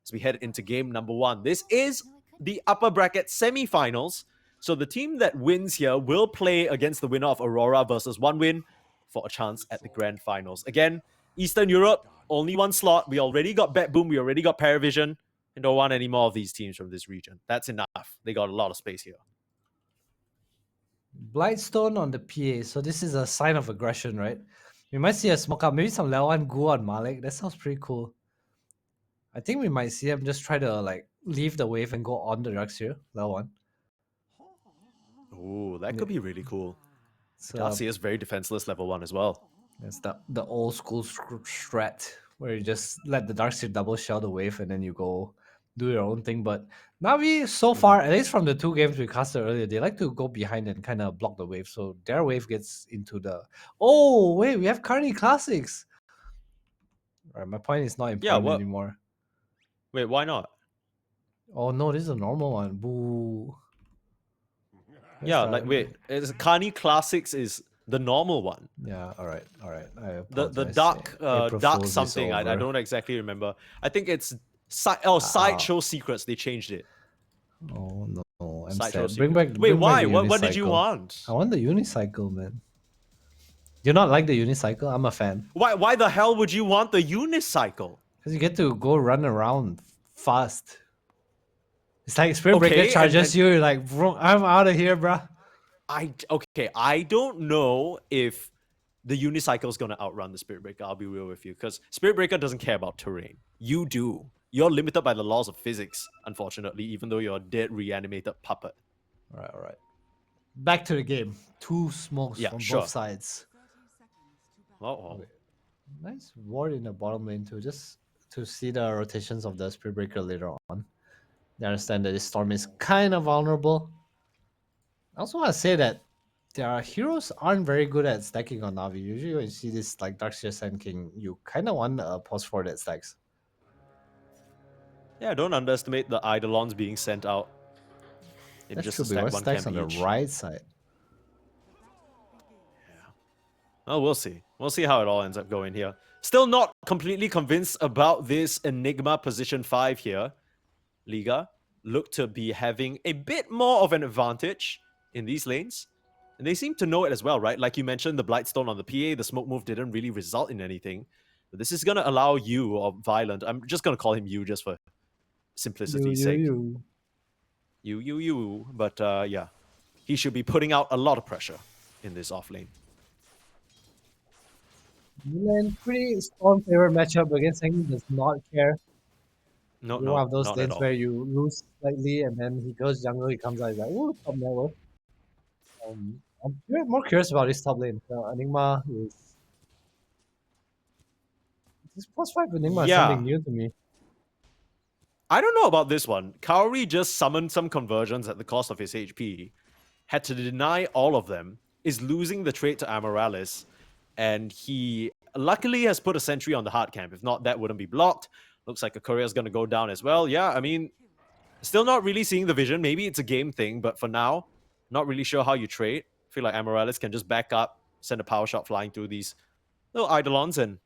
as we head into game number 1. This is the upper bracket semi-finals. So the team that wins here will play against the winner of Aurora versus OneWin for a chance at the grand finals. Again, Eastern Europe, only one slot. We already got Bet Boom. We already got Paravision. And don't want any more of these teams from this region. That's enough. They got a lot of space here. Blightstone on the PA. So this is a sign of aggression, right? We might see a smoke up. Maybe some L1ga on Malik. That sounds pretty cool. I think we might see him just try to like leave the wave and go on the drugs here. L1. Oh, that could be really cool. So Garcia's very defenseless level 1 as well. it's the old school strat where you just let the Darkseer double shell the wave and then you go do your own thing. But Navi, so far, at least from the 2 games we casted earlier, they like to go behind and kind of block the wave. So their wave gets into the... Oh, wait, we have Carney Classics. All right, my point is not important anymore. Wait, why not? Oh, no, this is a normal one. Boo. Yeah, like, wait, Carney Classics is the normal one. Yeah, all right. The dark something, I don't exactly remember. I think it's Sideshow Secrets, they changed it. Oh, no, I'm Sideshow sad. Bring Secrets. back Wait, why? back What did you want? I want the unicycle, man. Do you not like the unicycle? I'm a fan. Why the hell would you want the unicycle? Because you get to go run around fast. It's like Spirit Breaker charges you, you're like, bro, I'm out of here, bruh. I don't know if the unicycle is going to outrun the Spirit Breaker, I'll be real with you. Because Spirit Breaker doesn't care about terrain. You do. You're limited by the laws of physics, unfortunately, even though you're a dead reanimated puppet. All right. Back to the game. 2 smokes from both sides. Oh. Nice ward in the bottom lane too, just to see the rotations of the Spirit Breaker later on. I understand that this Storm is kind of vulnerable. I also want to say that their heroes aren't very good at stacking on Navi. Usually when you see this like Darkseer Sand King, you kind of want a pause for that stacks. Yeah, don't underestimate the Eidolons being sent out. That should be what stacks on the right side. Yeah. Oh, we'll see. We'll see how it all ends up going here. Still not completely convinced about this Enigma position 5 here. Liga look to be having a bit more of an advantage in these lanes. And they seem to know it as well, right? Like you mentioned, the Blightstone on the PA, the smoke move didn't really result in anything. But this is going to allow you, or Violent, I'm just going to call him you just for simplicity's sake. You. But yeah, he should be putting out a lot of pressure in this off lane. Milan, pretty strong favorite matchup against him, does not care. No, one of those lanes where you lose slightly and then he goes jungle, he comes out, he's like, ooh, top level. I'm more curious about this top lane. Enigma is... This +5 Enigma is something new to me. I don't know about this one. Kaori just summoned some conversions at the cost of his HP. Had to deny all of them. Is losing the trade to Amoralis. And he luckily has put a sentry on the hard camp. If not, that wouldn't be blocked. Looks like a courier is going to go down as well. Yeah, I mean, still not really seeing the vision. Maybe it's a game thing, but for now, not really sure how you trade. I feel like Amoralis can just back up, send a power shot flying through these little Eidolons and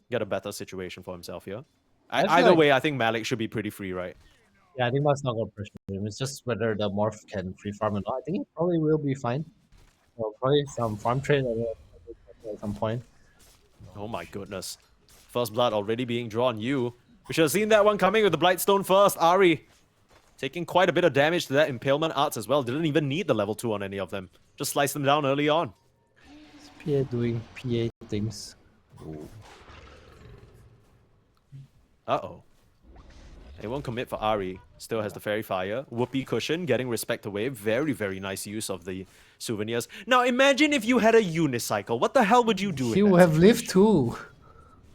get a better situation for himself here. Either way, I think Malik should be pretty free, right? Yeah, I think that's not going to pressure him. It's just whether the Morph can free farm or not. I think he probably will be fine. So probably some farm trade at some point. Oh my goodness. First blood already being drawn. We should have seen that one coming with the Blightstone first. Ari taking quite a bit of damage to that Impalement Arts as well. Didn't even need the level 2 on any of them. Just sliced them down early on. It's PA doing PA things. Ooh. Uh-oh. They won't commit for Ari. Still has the Fairy Fire. Whoopee Cushion getting respect away. Very, very nice use of the souvenirs. Now imagine if you had a unicycle. What the hell would you do? He would have lived too.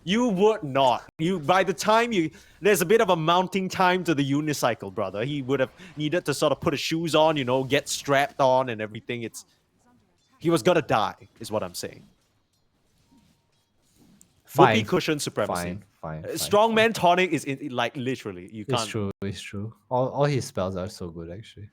You would not. By the time there's a bit of a mounting time to the unicycle, brother. He would have needed to sort of put his shoes on, get strapped on and everything. He was gonna die, is what I'm saying. Whoopee Cushion supremacy. Fine. Strongman tonic is like literally you can't. It's true. All his spells are so good actually.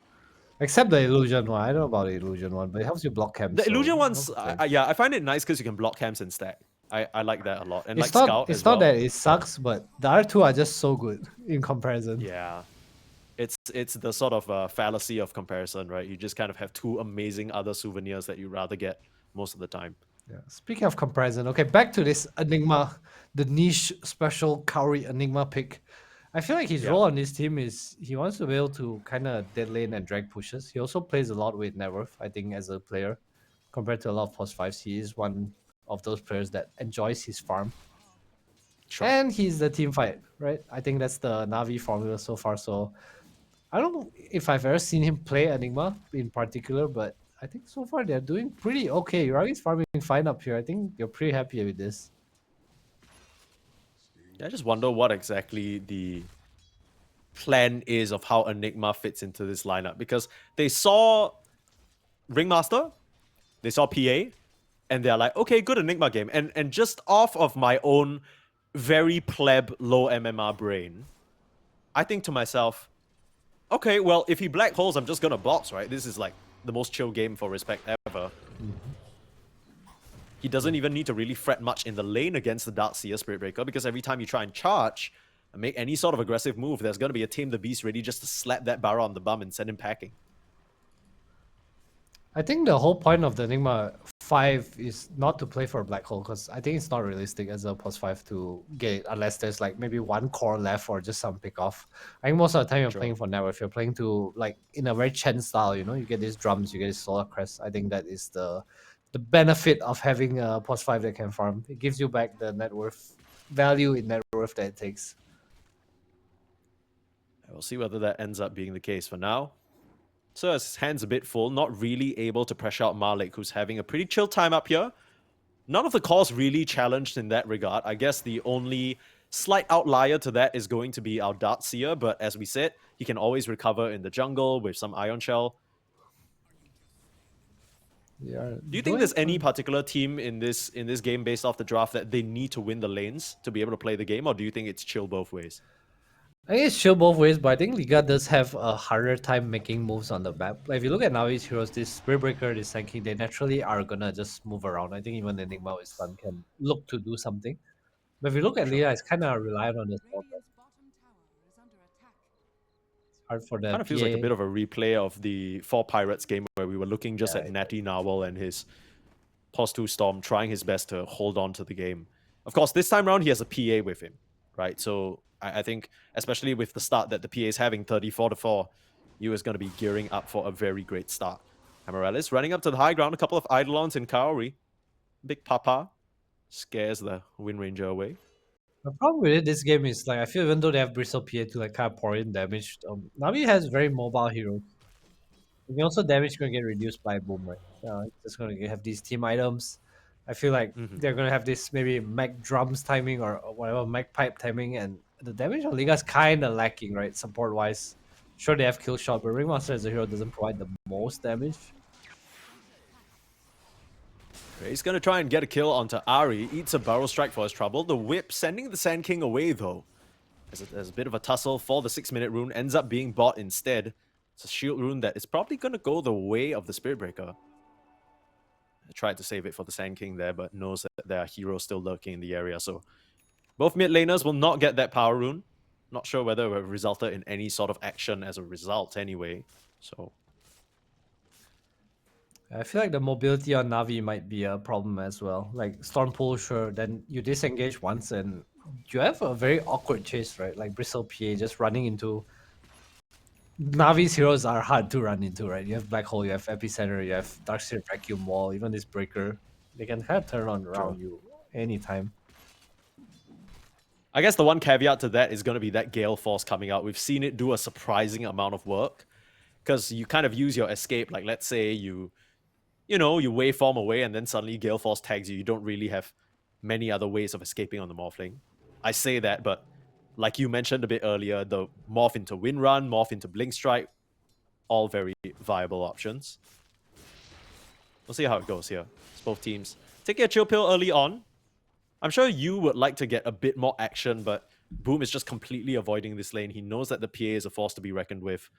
Except the illusion one. I don't know about the illusion one, but it helps you block camps. The illusion ones, yeah, I find it nice because you can block camps and stack. I like that a lot. And like It's not Scout it's as not well. that it sucks, but the other two are just so good in comparison. Yeah. It's the sort of fallacy of comparison, right? You just kind of have two amazing other souvenirs that you rather get most of the time. Yeah. Speaking of comparison, okay, back to this Enigma, the niche special Kaori Enigma pick. I feel like his Yeah. role on this team is he wants to be able to kind of dead lane and drag pushes. He also plays a lot with Networth, I think, as a player. Compared to a lot of post fives, he is one of those players that enjoys his farm. Sure. And he's the team fight, right? I think that's the Navi formula so far. So I don't know if I've ever seen him play Enigma in particular, but I think so far they're doing pretty okay. Ravi's farming fine up here. I think you're pretty happy with this. I just wonder what exactly the plan is of how Enigma fits into this lineup, because they saw Ringmaster, they saw PA, and they're like, okay, good Enigma game. And just off of my own very pleb low MMR brain, I think to myself, okay, well, if he black holes, I'm just gonna box, right? This is like the most chill game for Respect ever. He doesn't even need to really fret much in the lane against the Darkseer Spirit Breaker, because every time you try and charge and make any sort of aggressive move, there's gonna be a Tame the Beast ready just to slap that Barra on the bum and send him packing. I think the whole point of the Enigma 5 is not to play for a black hole because I think it's not realistic as a plus 5 to get it unless there's like maybe one core left or just some pick off. I think most of the time you're Sure. playing for Network. If you're playing to like in a very Chen style, you know, you get these drums, you get this solar crest. I think that is the benefit of having a plus 5 that can farm. It gives you back the net worth value in net worth that it takes. We'll see whether that ends up being the case for now. So his hands a bit full, not really able to pressure out Malik, who's having a pretty chill time up here. None of the calls really challenged in that regard. I guess the only slight outlier to that is going to be our Darkseer, but as we said, he can always recover in the jungle with some Ion Shell. Yeah. Do you think there's any particular team in this game based off the draft that they need to win the lanes to be able to play the game, or do you think it's chill both ways? I think it's chill both ways, but I think Liga does have a harder time making moves on the map. Like if you look at Navi's heroes, this Spirit Breaker, this Sand King, they naturally are gonna just move around. I think even Enigma with Stun can look to do something. But if you look at Sure. Liga, it's kind of reliant on the spell. It's hard for the Kind of feels like a PA. bit of a replay of the 4 Pirates game where we were looking just Yeah, at Natty Narwhal and his Pos2 Storm trying his best to hold on to the game. Of course, this time around he has a PA with him, right? So I think, especially with the start that the PA is having, 34-4, you is going to be gearing up for a very great start. Amarellis running up to the high ground, a couple of Eidolons in Kaori. Big Papa scares the Wind Ranger away. the problem with it, this game is like I feel even though they have Bristle PA to like kind of pour in damage, Navi has very mobile heroes. You can also damage gonna get reduced by boom, right? It's just gonna have these team items. I feel like they're gonna have this maybe Mac drums timing or whatever Mac pipe timing, and the damage on Liga's kind of lacking, right? Support wise, sure they have kill shot, but Ringmaster as a hero doesn't provide the most damage. He's going to try and get a kill onto Ari. Eats a barrel strike for his trouble. The whip sending the Sand King away, though. There's a bit of a tussle for the 6-minute rune. Ends up being bought instead. It's a shield rune that is probably going to go the way of the Spirit Breaker. I tried to save it for the Sand King there, but knows that there are heroes still lurking in the area. So both mid laners will not get that power rune. Not sure whether it will result in any sort of action as a result anyway. So I feel like the mobility on Navi might be a problem as well. Like Storm Pool, sure, then you disengage once and you have a very awkward chase, right? Like Bristle PA just running into Navi's heroes are hard to run into, right? You have Black Hole, you have Epicenter, you have Darkseer Vacuum Wall, even this Breaker. They can kind of turn on around you anytime. I guess the one caveat to that is going to be that Gale Force coming out. We've seen it do a surprising amount of work because you kind of use your escape. Like, let's say you waveform away and then suddenly Gale Force tags you. You don't really have many other ways of escaping on the Morphling. I say that, but like you mentioned a bit earlier, the morph into Wind Run, morph into Blink Strike, all very viable options. We'll see how it goes here. It's both teams taking a chill pill early on. I'm sure you would like to get a bit more action, but Boom is just completely avoiding this lane. He knows that the PA is a force to be reckoned with.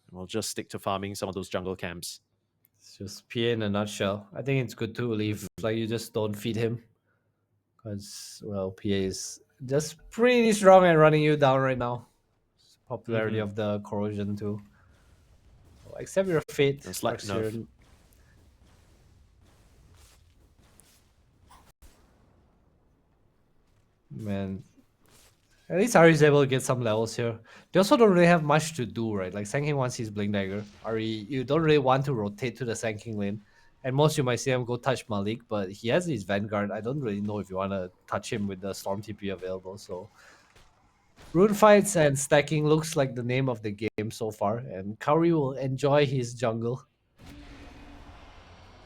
And we'll just stick to farming some of those jungle camps. It's just PA in a nutshell. I think it's good to leave. Like you just don't feed him. Because, well, PA is just pretty strong and running you down right now. Popularity of the corrosion too. So accept your fate, A slight nerf. Darkseer. Man, at least Ari is able to get some levels here. They also don't really have much to do, right? Like Sand King wants his Blink Dagger. Ari, you don't really want to rotate to the Sand King lane. And most you might see him go touch Malik, but he has his Vanguard. I don't really know if you want to touch him with the Storm TP available. So rune fights and stacking looks like the name of the game so far, and Kaori will enjoy his jungle.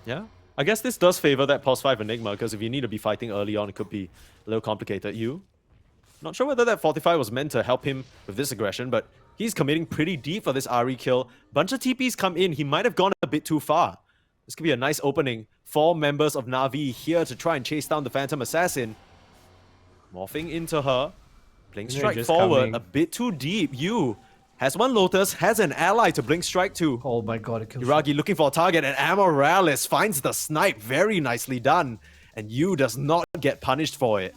Yeah. I guess this does favor that pos 5 Enigma, because if you need to be fighting early on, it could be a little complicated. Not sure whether that Fortify was meant to help him with this aggression, but he's committing pretty deep for this Ari kill. Bunch of TPs come in. He might have gone a bit too far. This could be a nice opening. 4 members of Na'Vi here to try and chase down the Phantom Assassin. Morphing into her. Blink Strike forward, coming. a bit too deep. You has one Lotus, has an ally to Blink Strike to. Oh my god, it kills L1ga looking for a target, and Amoralis finds the snipe. Very nicely done. And you does not get punished for it.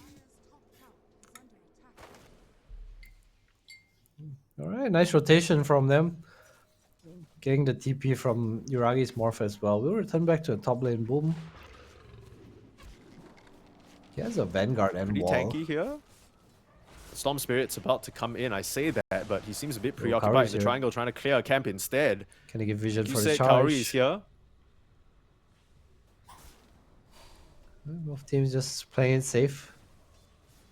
All right, nice rotation from them. Getting the TP from Uragi's morph as well. We'll return back to the top lane. Boom. He has a Vanguard and Pretty wall. tanky here. Storm Spirit's about to come in, I say that, but he seems a bit Kaori's preoccupied in the here. triangle, trying to clear a camp instead. Can he give vision You for the said charge? Kaori is here. Both teams just playing it safe.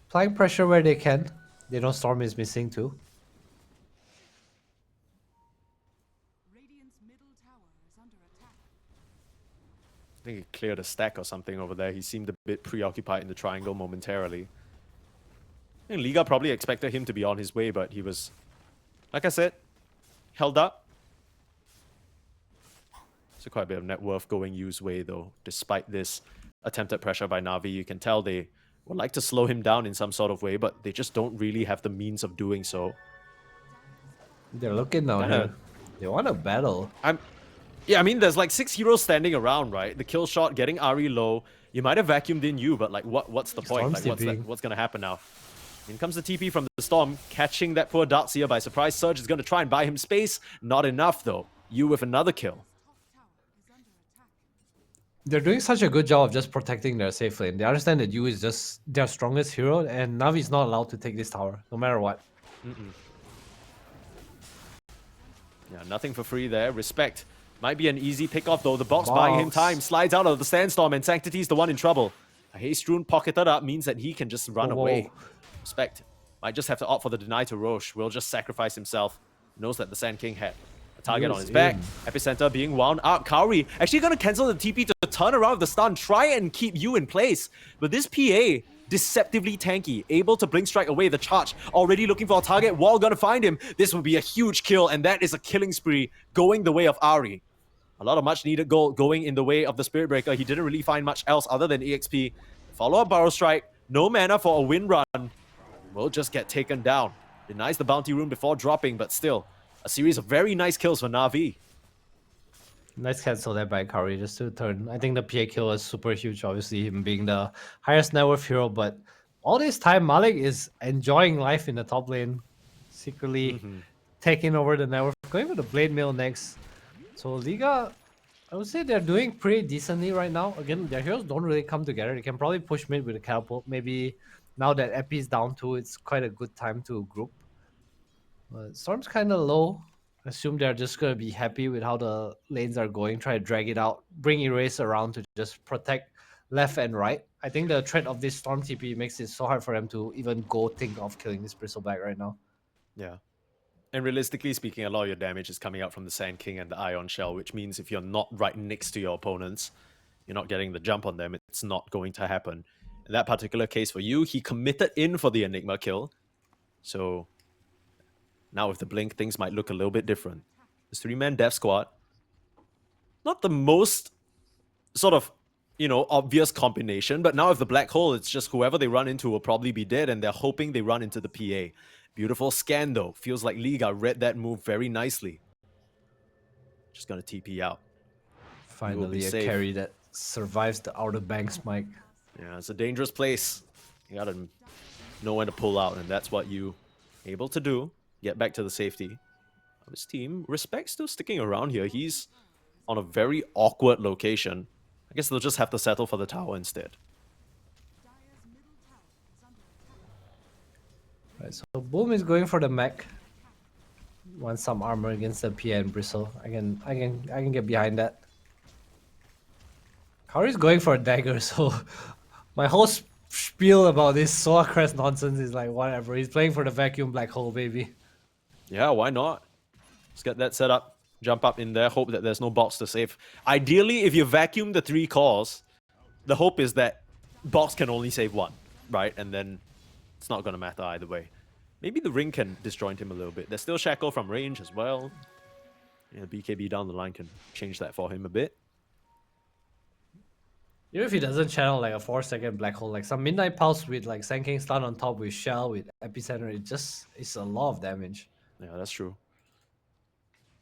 Applying pressure where they can. They know Storm is missing too. Radiant's middle tower is under attack. I think he cleared a stack or something over there. He seemed a bit preoccupied in the triangle momentarily. I think Liga probably expected him to be on his way, but he was, like I said, held up. So quite a bit of net worth going Yu's way though, despite this attempted pressure by Na'Vi. You can tell they would like to slow him down in some sort of way, but they just don't really have the means of doing so. They're looking down Kinda- here. They want to battle. Yeah, I mean, there's like 6 heroes standing around, right? The kill shot, getting Ari low. You might have vacuumed in you, but like, what's the point? Storm's Like, TPing. what's gonna happen now? In comes the TP from the Storm, catching that poor Darkseer by surprise. Surge is gonna try and buy him space. Not enough though. You with another kill. Top tower is under attack. They're doing such a good job of just protecting their safe lane. They understand that Yu is just their strongest hero, and Navi's not allowed to take this tower, no matter what. Yeah, nothing for free there. Respect. Might be an easy pick-off though. The box buying him Box. time. Slides out of the Sandstorm, and Sanctity's the one in trouble. A Haste Rune pocketed up means that he can just run Whoa. away. Respect. Might just have to opt for the deny to Roche. Will just sacrifice himself. Knows that the Sand King had a target on He his was back. in. Epicenter being wound up. Kaori actually gonna cancel the TP to turn around with the stun. Try and keep you in place. But this PA, deceptively tanky. Able to Blink Strike away the charge. Already looking for a target. Wall gonna find him. This would be a huge kill. And that is a killing spree going the way of Ari. A lot of much needed gold going in the way of the Spirit Breaker. He didn't really find much else other than EXP. Follow-up Burrow Strike. No mana for a win run. Will just get taken down. Denies the bounty rune before dropping, but still, a series of very nice kills for Na'Vi. Nice cancel there by Kaori just to turn. I think the PA kill was super huge, obviously, him being the highest net worth hero. But all this time, Malik is enjoying life in the top lane, secretly taking over the net worth, going for the Blade Mail next. So Liga, I would say they're doing pretty decently right now. Again, their heroes don't really come together. They can probably push mid with a catapult. Maybe now that Epi is down too, it's quite a good time to group. But Storm's kind of low. Assume they're just going to be happy with how the lanes are going. Try to drag it out. Bring Erase around to just protect left and right. I think the threat of this Storm TP makes it so hard for them to even go think of killing this Bristleback right now. Yeah. And realistically speaking, a lot of your damage is coming out from the Sand King and the Ion Shell, which means if you're not right next to your opponents, you're not getting the jump on them, it's not going to happen. In that particular case for you, he committed in for the Enigma kill. So now with the Blink, things might look a little bit different. This 3-man death squad, not the most sort of, obvious combination, but now with the Black Hole, it's just whoever they run into will probably be dead, and they're hoping they run into the PA. Beautiful scan though. Feels like Liga read that move very nicely. Just gonna TP out. Finally, a safe. carry that survives the Outer Banks, Mike. Yeah, it's a dangerous place. You gotta know when to pull out, and that's what you able to do. Get back to the safety of his team. Respect still sticking around here. He's on a very awkward location. I guess they'll just have to settle for the tower instead. Dire's middle tower is under attack. Right, so Boom is going for the mech. Wants some armor against the Pia and Bristle. I can get behind that. Kaori's going for a dagger, so my whole spiel about this Soa Crest nonsense is like whatever. He's playing for the vacuum black hole, baby. Yeah, why not? Let's get that set up. Jump up in there. Hope that there's no box to save. Ideally, if you vacuum the 3 cores, the hope is that box can only save 1, right? And then it's not going to matter either way. Maybe the ring can disjoint him a little bit. There's still Shackle from range as well. Yeah, BKB down the line can change that for him a bit. Even if he doesn't channel like a 4-second black hole, like some Midnight Pulse with like Sand King stun on top with Shell, with Epicenter, it's a lot of damage. Yeah, that's true.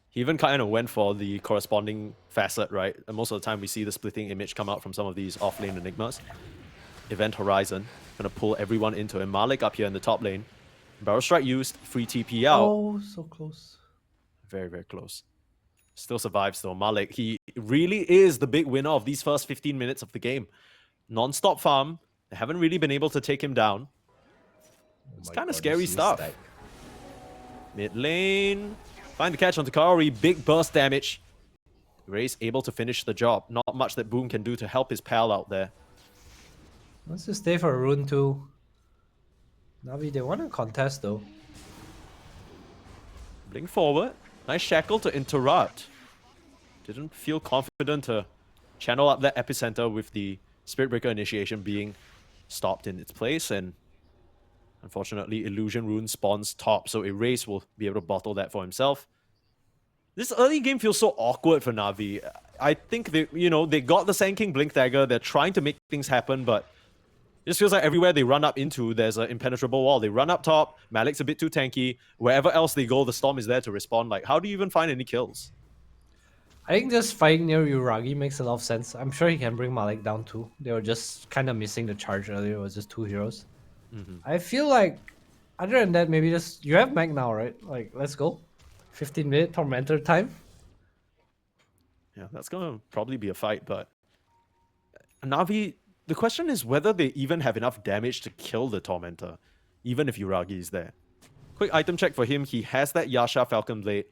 He even kind of went for the corresponding facet, right? And most of the time we see the splitting image come out from some of these off-lane Enigmas. Event Horizon, gonna pull everyone into him. Malik up here in the top lane. Barrel Strike used, free TP out. Oh, so close. Very, very close. Still survives though. Malik, he really is the big winner of these first 15 minutes of the game. Non-stop farm. They haven't really been able to take him down. It's kind of scary stuff. Mid lane. Find the catch on Kaori. Big burst damage. Ray's able to finish the job. Not much that Boom can do to help his pal out there. Let's just stay for a rune too. Navi, they want to contest though. Blink forward. Nice Shackle to interrupt. Didn't feel confident to channel up that epicenter with the Spirit Breaker initiation being stopped in its place. And unfortunately, Illusion Rune spawns top, so Erase will be able to bottle that for himself. This early game feels so awkward for Navi. I think they got the Sand King Blink Dagger. They're trying to make things happen, but it just feels like everywhere they run up into, there's an impenetrable wall. They run up top, Malik's a bit too tanky. Wherever else they go, the Storm is there to respond. Like, how do you even find any kills? I think just fighting near Uragi makes a lot of sense. I'm sure he can bring Malik down too. They were just kind of missing the charge earlier. It was just 2 heroes. I feel like, other than that, maybe just... You have Mag now, right? Like, let's go. 15-minute Tormentor time. Yeah, that's going to probably be a fight, but... Navi... The question is whether they even have enough damage to kill the Tormentor, even if Uragi is there. Quick item check for him. He has that Yasha Falcon Blade.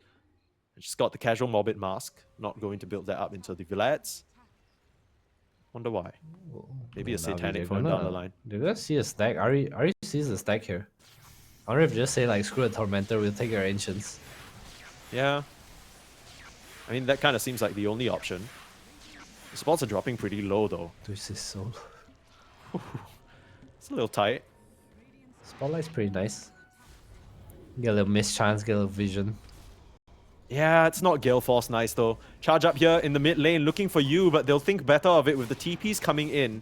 Just got the casual Morbid Mask. Not going to build that up into the Vlads. Wonder why. Maybe a Satanic for him down the line. They're gonna see a stack. Ari sees the stack here. I wonder if just say like, screw a Tormentor, we'll take our Ancients. Yeah. I mean, that kind of seems like the only option. The spots are dropping pretty low, though. This is so... It's a little tight. Spotlight's pretty nice. Get a little mischance, get a little vision. Yeah, it's not Gale Force nice, though. Charge up here in the mid lane looking for you, but they'll think better of it with the TPs coming in.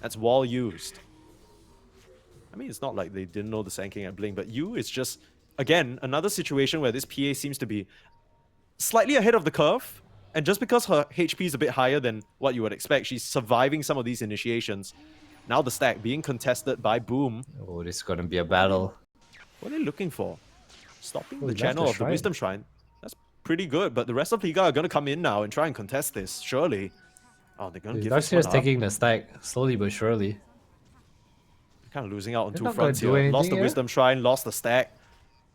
That's wall used. I mean, it's not like they didn't know the Sand King at Blink, but you is just, again, another situation where this PA seems to be slightly ahead of the curve. And just because her HP is a bit higher than what you would expect, she's surviving some of these initiations. Now the stack being contested by Boom. Oh, this is gonna be a battle. What are they looking for? Stopping Oh, the he left channel the of the shrine. Wisdom Shrine. That's pretty good, but the rest of Liga are going to come in now and try and contest this, surely. Oh, they're going to give this one Darkseer's up. taking the stack, slowly but surely. Kind of losing out on They're two not gonna fronts do here. Lost anything the here? Wisdom Shrine, lost the stack.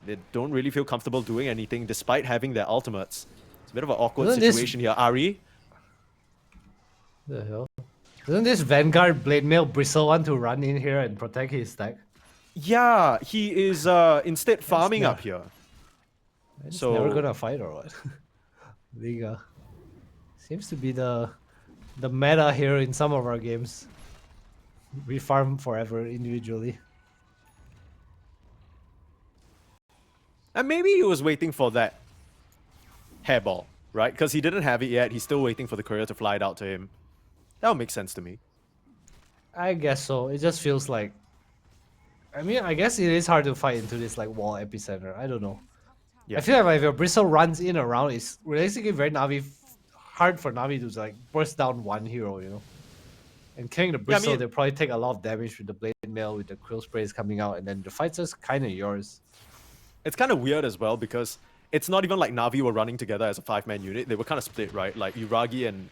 They don't really feel comfortable doing anything despite having their ultimates. It's a bit of an awkward Isn't this- situation here. Ari, The hell? Doesn't this Vanguard Blade Mail Bristle want to run in here and protect his stack? yeah, he is instead farming up here. It's So- never gonna fight or what? Liga. Seems to be the meta here in some of our games. We farm forever individually. And maybe he was waiting for that hairball, right? Because he didn't have it yet. He's still waiting for the courier to fly it out to him. That would make sense to me. I guess so. It just feels like... I mean, I guess it is hard to fight into this like wall epicenter. I don't know. Yeah. I feel like if your Bristle runs in around, it's realistically very hard for Navi to like burst down one hero, you know? And killing the Yeah, I bristle, mean, they'll probably take a lot of damage with the blade mail, with the quill sprays coming out, and then the fight's just kind of yours. it's kind of weird as well because it's not even like Na'Vi were running together as a 5-man unit. They were kind of split, right? Like L1ga and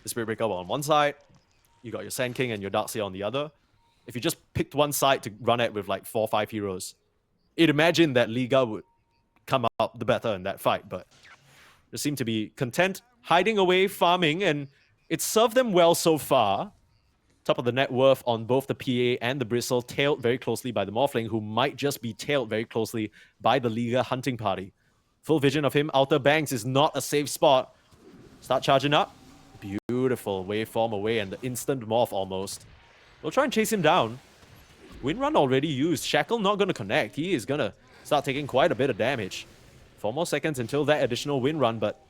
the Spirit Breaker were on one side. You got your Sand King and your Darkseer on the other. If you just picked one side to run it with like 4 or 5 heroes, you'd imagine that Liga would come out the better in that fight, but they seem to be content, hiding away, farming, and it's served them well so far. Top of the net worth on both the PA and the Bristle, tailed very closely by the Morphling, who might just be tailed very closely by the Liga hunting party. Full vision of him. Outer Banks is not a safe spot. Start charging up. Beautiful waveform away and the instant morph almost. We'll try and chase him down. Wind Run already used. Shackle not going to connect. He is going to start taking quite a bit of damage. 4 more seconds until that additional Wind Run, but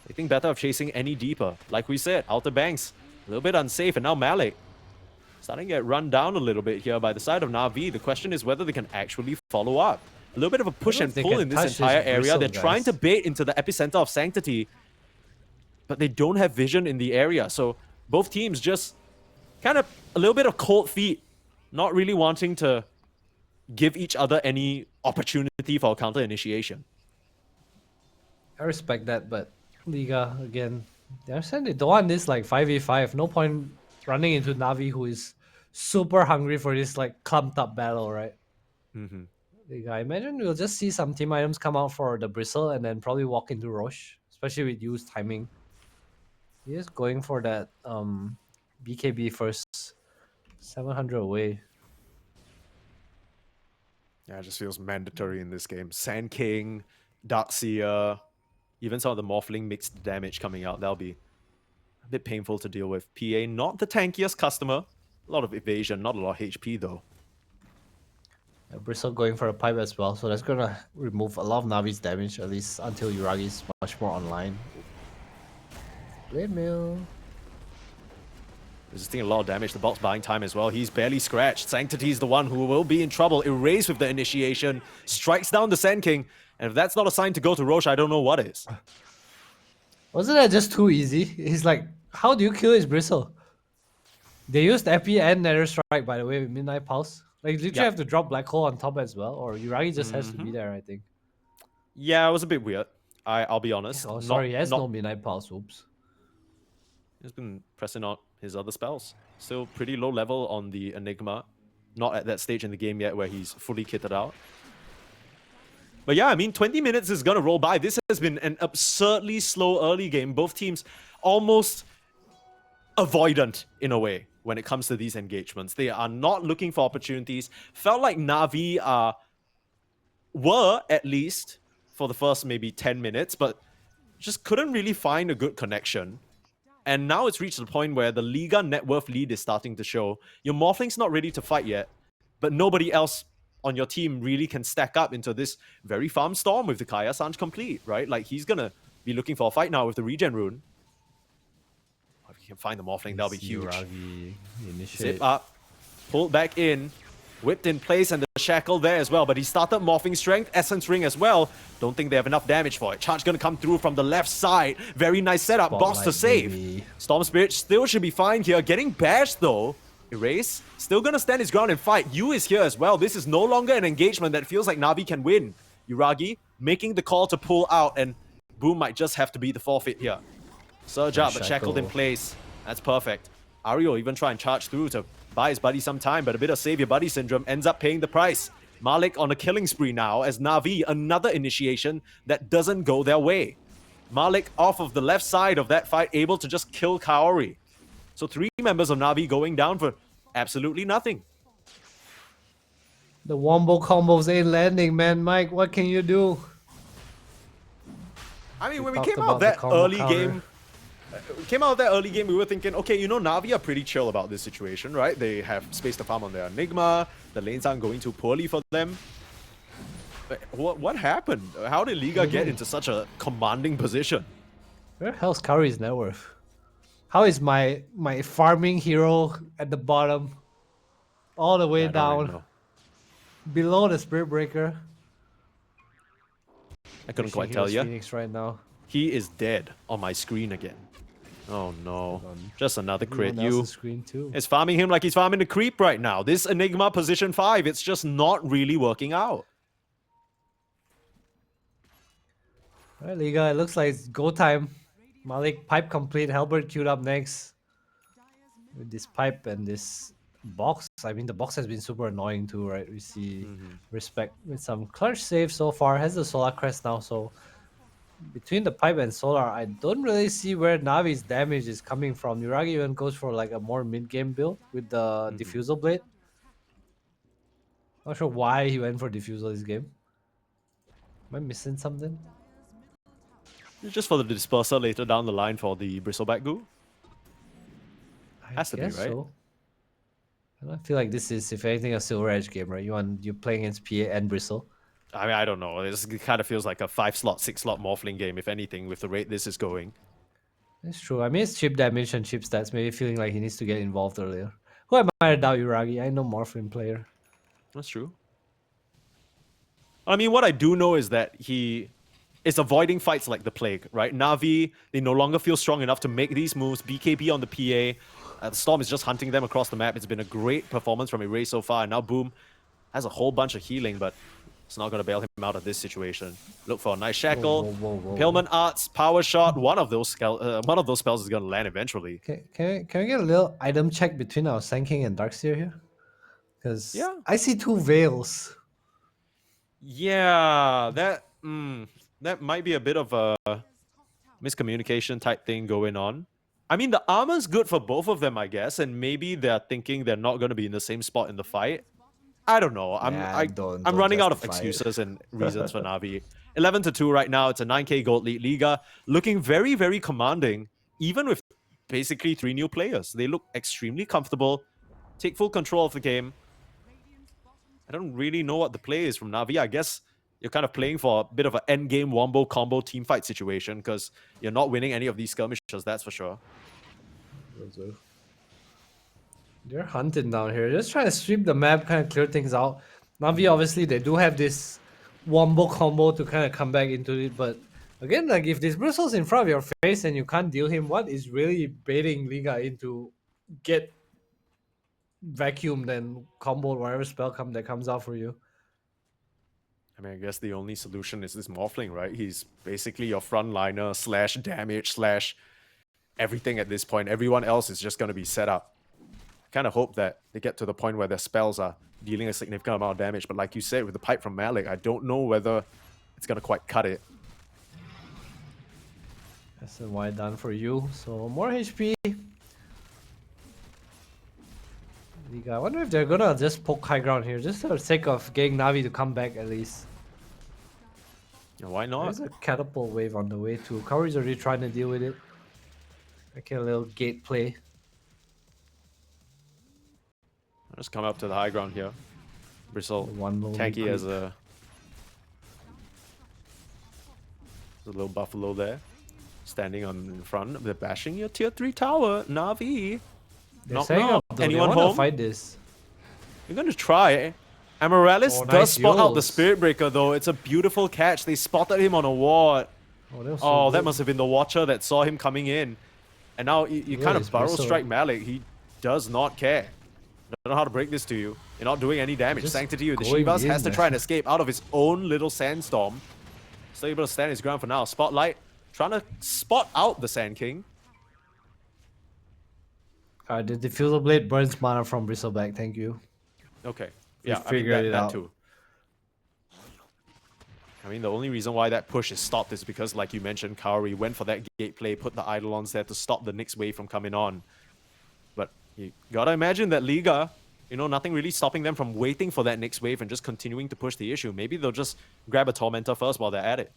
they think better of chasing any deeper. Like we said, Outer Banks, a little bit unsafe, and now Malik starting to get run down a little bit here by the side of Na'Vi. The question is whether they can actually follow up. A little bit of a push and pull in this entire area. They're trying to bait into the epicenter of Sanctity, but they don't have vision in the area. So both teams just kind of a little bit of cold feet, not really wanting to give each other any opportunity for a counter initiation. I respect that, but Liga, again, they're saying they don't want this like 5v5. No point running into Na'Vi, who is super hungry for this like clumped up battle, right? Liga, I imagine we'll just see some team items come out for the Bristle and then probably walk into Roche, especially with used timing. He is going for that BKB first. 700 away. Yeah, it just feels mandatory in this game. Sand King, Darkseer, even some of the Morphling mixed damage coming out. That'll be a bit painful to deal with. PA, not the tankiest customer. A lot of evasion, not a lot of HP though. Bristle going for a pipe as well, so that's gonna remove a lot of Navi's damage, at least until L1ga is much more online. Blade Mail. Resisting a lot of damage. The bot's buying time as well. He's barely scratched. Sanctity is the one who will be in trouble. Erased with the initiation. Strikes down the Sand King. And if that's not a sign to go to Roche, I don't know what is. Wasn't that just too easy? He's like, how do you kill his Bristle? They used Epi and Nether Strike, by the way, with Midnight Pulse. Like, literally have to drop Black Hole on top as well, or L1ga just has to be there, I think. Yeah, it was a bit weird. I'll be honest. Oh, sorry, he has no Midnight Pulse. Oops. He's been pressing out his other spells. Still pretty low level on the Enigma. Not at that stage in the game yet where he's fully kitted out. But yeah, I mean, 20 minutes is going to roll by. This has been an absurdly slow early game. Both teams almost avoidant in a way when it comes to these engagements. They are not looking for opportunities. Felt like Na'Vi were, at least, for the first maybe 10 minutes, but just couldn't really find a good connection. And now it's reached the point where the Liga net worth lead is starting to show. Your Morphling's not ready to fight yet, but nobody else on your team really can stack up into this very farm storm with the Kaya Sanj complete, right? Like, he's gonna be looking for a fight now with the regen rune. If he can find the Morphling, that'll be huge. Zip up, pulled back in, whipped in place, and the shackle there as well. But he started morphing strength, essence ring as well. Don't think they have enough damage for it. Charge gonna come through from the left side. Very nice setup, boss to save. Baby. Storm Spirit still should be fine here. Getting bashed though. Erase, still gonna stand his ground and fight. Yu is here as well. This is no longer an engagement that feels like Na'Vi can win. L1ga making the call to pull out, and Boom might just have to be the forfeit here. Surge up, but shackled in place. That's perfect. Ario even try and charge through to buy his buddy some time, but a bit of save your buddy syndrome ends up paying the price. Malik on a killing spree now as Na'Vi, another initiation that doesn't go their way. Malik off of the left side of that fight, able to just kill Kaori. So 3 members of Na'Vi going down for absolutely nothing. The wombo combos ain't landing, man. Mike, what can you do? I mean, when we talked came out of about that the combo early counter. game, we were thinking, okay, you know, Na'Vi are pretty chill about this situation, right? They have space to farm on their Enigma. The lanes aren't going too poorly for them. But what happened? How did Liga get into such a commanding position? Where the hell's Kaori's net worth? How is my farming hero at the bottom? All the way I don't really down. know. Below the Spirit Breaker. I couldn't quite Wishing he tell was you. Phoenix right now. He is dead on my screen again. Oh no. on Just another crit. everyone else's screen too. It's farming him like he's farming the creep right now. This Enigma position 5, it's just not really working out. Alright, Liga, it looks like it's go time. Malik, pipe complete. Halberd queued up next. With this pipe and this box. I mean, the box has been super annoying too, right? We see Respect with some clutch save so far. Has the Solar Crest now, so between the pipe and Solar, I don't really see where Navi's damage is coming from. Uragi even goes for like a more mid-game build with the Diffusal Blade. Not sure why he went for Diffusal this game. Am I missing something? Just for the disperser later down the line for the Bristleback Goo. Has to be, right? So. I feel like this is, if anything, a Silver Edge game, right? You're playing against PA and Bristle. I mean, I don't know. It kind of feels like a 5-slot, 6-slot Morphling game, if anything, with the rate this is going. It's true. I mean, it's chip damage and chip stats. Maybe feeling like he needs to get involved earlier. Who am I to doubt Uragi? I know Morphling player. That's true. I mean, what I do know is that he is avoiding fights like the plague, right? Na'Vi, they no longer feel strong enough to make these moves. BKB on the PA. The Storm is just hunting them across the map. It's been a great performance from Erase so far. And now Boom has a whole bunch of healing, but it's not going to bail him out of this situation. Look for a nice shackle. Pillman Arts, Power Shot. One of those spells is going to land eventually. Can we get a little item check between our Sand King and Darkseer here? Because I see 2 Veils. Yeah, that might be a bit of a miscommunication type thing going on. I mean, the armor's good for both of them, I guess, and maybe they're thinking they're not going to be in the same spot in the fight. I don't know. I'm running out of excuses and reasons for Na'Vi. 11-2 right now. It's a 9k gold lead. Liga looking very, very commanding, even with basically 3 new players. They look extremely comfortable, take full control of the game. I don't really know what the play is from Na'Vi. I guess you're kind of playing for a bit of an endgame wombo combo teamfight situation because you're not winning any of these skirmishes, that's for sure. They're hunting down here. Just trying to sweep the map, kind of clear things out. Na'Vi, obviously, they do have this wombo combo to kind of come back into it. But again, like if this bristle's in front of your face and you can't deal him, what is really baiting Liga into get vacuumed and comboed whatever spell that comes out for you? I mean, I guess the only solution is this Morphling, right? He's basically your frontliner / damage / everything at this point. Everyone else is just going to be set up. Kind of hope that they get to the point where their spells are dealing a significant amount of damage. But like you said, with the pipe from Malik, I don't know whether it's going to quite cut it. SNY done for you. So more HP. I wonder if they're gonna just poke high ground here, just for the sake of getting Na'Vi to come back at least. Yeah, why not? There's a catapult wave on the way too. Kaori's already trying to deal with it. Making a little gate play. I'll just come up to the high ground here. Bristle, tanky as a little buffalo there. Standing on in front. They're bashing your tier 3 tower, Na'Vi. Knock, knock. Anyone home? Fight this. You're going to try. Amaryllis does spot out the Spirit Breaker, though. It's a beautiful catch. They spotted him on a ward. That must have been the Watcher that saw him coming in. And now you kind of Burrow Strike Malik. He does not care. Don't know how to break this to you. You're not doing any damage. Sanctity, the Shivas has to try and escape out of his own little sandstorm. Still able to stand his ground for now. Spotlight trying to spot out the Sand King. The Diffusal Blade burns mana from Bristleback, thank you. Okay. Yeah, I mean, that too. I mean, the only reason why that push is stopped is because, like you mentioned, Kaori went for that gate play, put the Eidolons there to stop the next wave from coming on. But you gotta imagine that Liga, nothing really stopping them from waiting for that next wave and just continuing to push the issue. Maybe they'll just grab a Tormentor first while they're at it.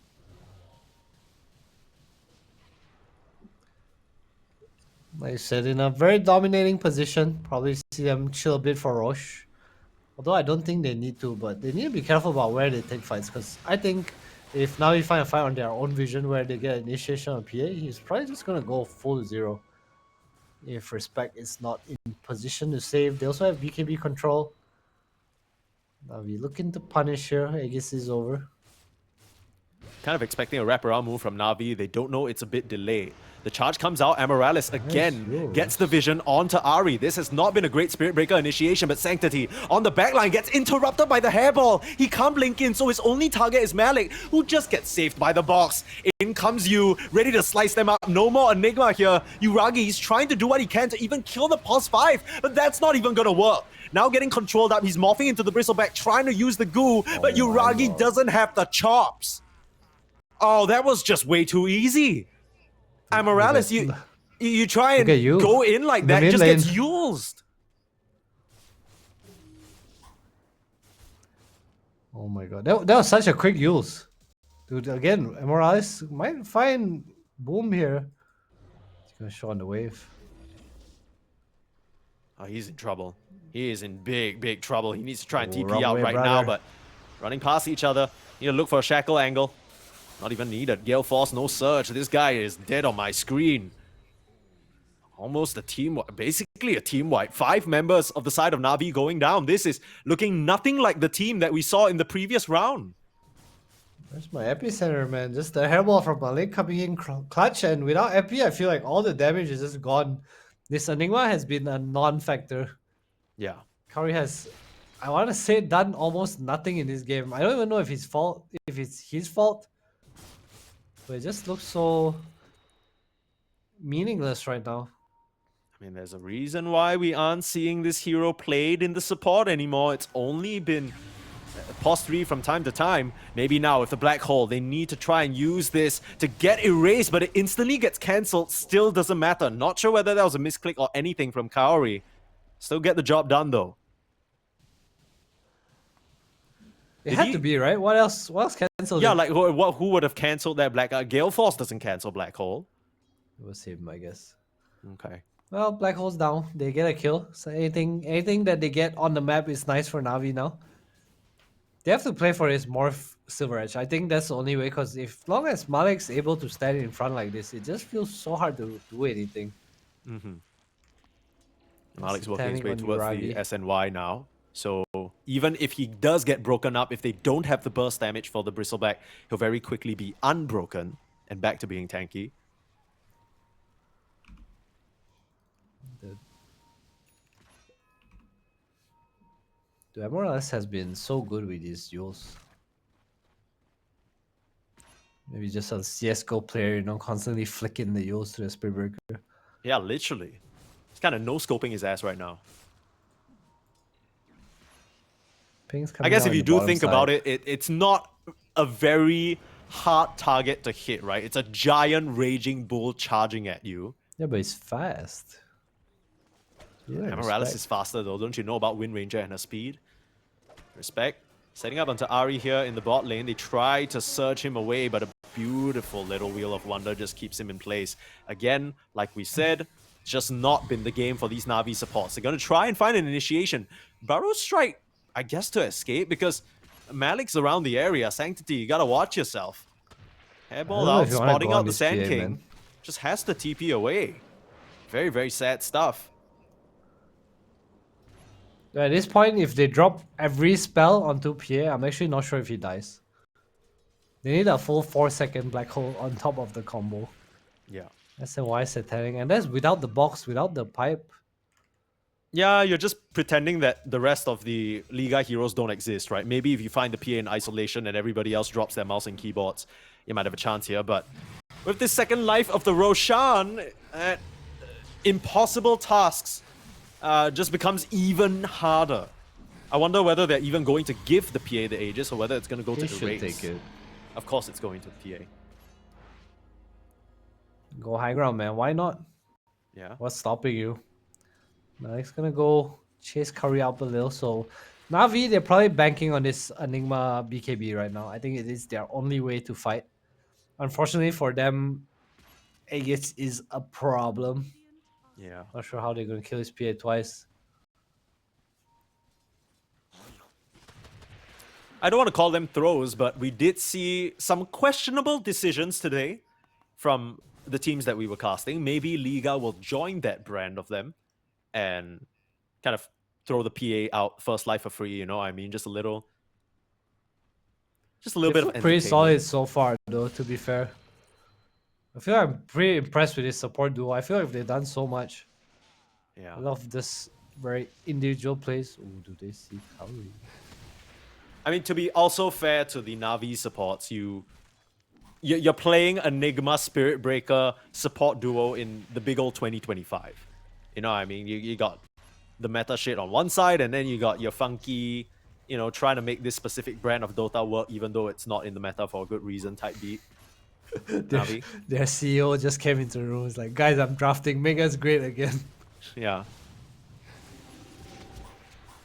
Like I said, in a very dominating position. Probably see them chill a bit for Roche. Although I don't think they need to, but they need to be careful about where they take fights. Because I think if now we find a fight on their own vision where they get initiation on PA, he's probably just going to go full 0. If Respect is not in position to save. They also have BKB control. Now we looking to punish here. I guess it's over. kind of expecting a wraparound move from Na'Vi. They don't know, it's a bit delayed. The charge comes out. Amaryllis again gets the vision onto Ari. This has not been a great Spirit Breaker initiation, but Sanctity on the backline gets interrupted by the hairball. He can't blink in, so his only target is Malik, who just gets saved by the box. In comes you, ready to slice them up. No more Enigma here. Uragi, he's trying to do what he can to even kill the Pulse 5, but that's not even gonna work. Now getting controlled up, he's morphing into the Bristleback, trying to use the goo, but Uragi doesn't have the chops. Oh, that was just way too easy. Amaryllis, you try and go in like that, just gets used. Oh my god, that was such a quick use. Dude, again, Amaryllis might find Boom here. He's gonna show on the wave. Oh, he's in trouble. He is in big, big trouble. He needs to try and TP wrong out way, right brother. now, but running past each other. Need to look for a shackle angle. Not even needed. Gale Force, no surge. This guy is dead on my screen. Almost a team, basically a team wipe. 5 members of the side of Na'Vi going down. This is looking nothing like the team that we saw in the previous round. Where's my epicenter, man? Just the hairball from Malik coming in clutch, and without epi, I feel like all the damage is just gone. This Enigma has been a non-factor. Yeah. Curry has, I want to say, done almost nothing in this game. I don't even know if it's his fault, but it just looks so meaningless right now. I mean, there's a reason why we aren't seeing this hero played in the support anymore. It's only been Pos 3 from time to time. Maybe now with the Black Hole, they need to try and use this to get erased, but it instantly gets cancelled. Still doesn't matter. Not sure whether that was a misclick or anything from Kaori. Still get the job done, though. It had to be, right? What else canceled? Yeah, like who would have cancelled that Black... Gale Force doesn't cancel Black Hole. It was him, I guess. Okay. Well, Black Hole's down. They get a kill. So anything that they get on the map is nice for Na'Vi now. They have to play for his Morph Silver Edge. I think that's the only way, because if long as Malik's able to stand in front like this, it just feels so hard to do anything. Malik's working his way towards the SNY now. So even if he does get broken up, if they don't have the burst damage for the Bristleback, he'll very quickly be unbroken and back to being tanky. The Amaryllis has been so good with these duels. Maybe just a CSGO player, you know, constantly flicking the duels to the Spirit Breaker. Yeah, literally. He's kind of no-scoping his ass right now. I guess if you do think about it, it's not a very hard target to hit, right? It's a giant raging bull charging at you. Yeah, but it's fast. Yeah, Amaryllis is faster though. Don't you know about Wind Ranger and her speed? Respect. Setting up onto Ari here in the bot lane. They try to surge him away, but a beautiful little Wheel of Wonder just keeps him in place. Again, like we said, it's just not been the game for these Na'Vi supports. They're going to try and find an initiation. Burrow Strike, I guess, to escape, because Malik's around the area. Sanctity, you gotta watch yourself. Hairball out, spotting out the Sand King. Just has to TP away. Very, very sad stuff. At this point, if they drop every spell onto PA, I'm actually not sure if he dies. They need a full 4-second Black Hole on top of the combo. Yeah. SNY Satanic, and that's without the box, without the pipe. Yeah, you're just pretending that the rest of the Liga heroes don't exist, right? Maybe if you find the PA in isolation and everybody else drops their mouse and keyboards, you might have a chance here. But with this second life of the Roshan, impossible tasks just becomes even harder. I wonder whether they're even going to give the PA the Aegis or whether it's going to go to the race. Take it. Of course it's going to the PA. Go high ground, man. Why not? Yeah. What's stopping you? Malik's gonna go chase Curry up a little. So Na'Vi, they're probably banking on this Enigma BKB right now. I think it is their only way to fight. Unfortunately for them, Aegis is a problem. Yeah. Not sure how they're gonna kill his PA twice. I don't want to call them throws, but we did see some questionable decisions today from the teams that we were casting. Maybe Liga will join that brand of them and kind of throw the PA out first life for free, you know what I mean? Just a little. Just a little bit of Pretty entertainment. solid so far, though, to be fair. I feel I'm pretty impressed with this support duo. I feel like they've done so much. Yeah. I love this very individual plays. Oh, do they see Kaori? I mean, to be also fair to the Na'Vi supports, you're playing Enigma Spirit Breaker support duo in the big old 2025. You know what I mean? You got the meta shit on one side, and then you got your funky, trying to make this specific brand of Dota work, even though it's not in the meta for a good reason type beat. Na'Vi. Their CEO just came into the room. It's like, guys, I'm drafting. Make us great again. Yeah.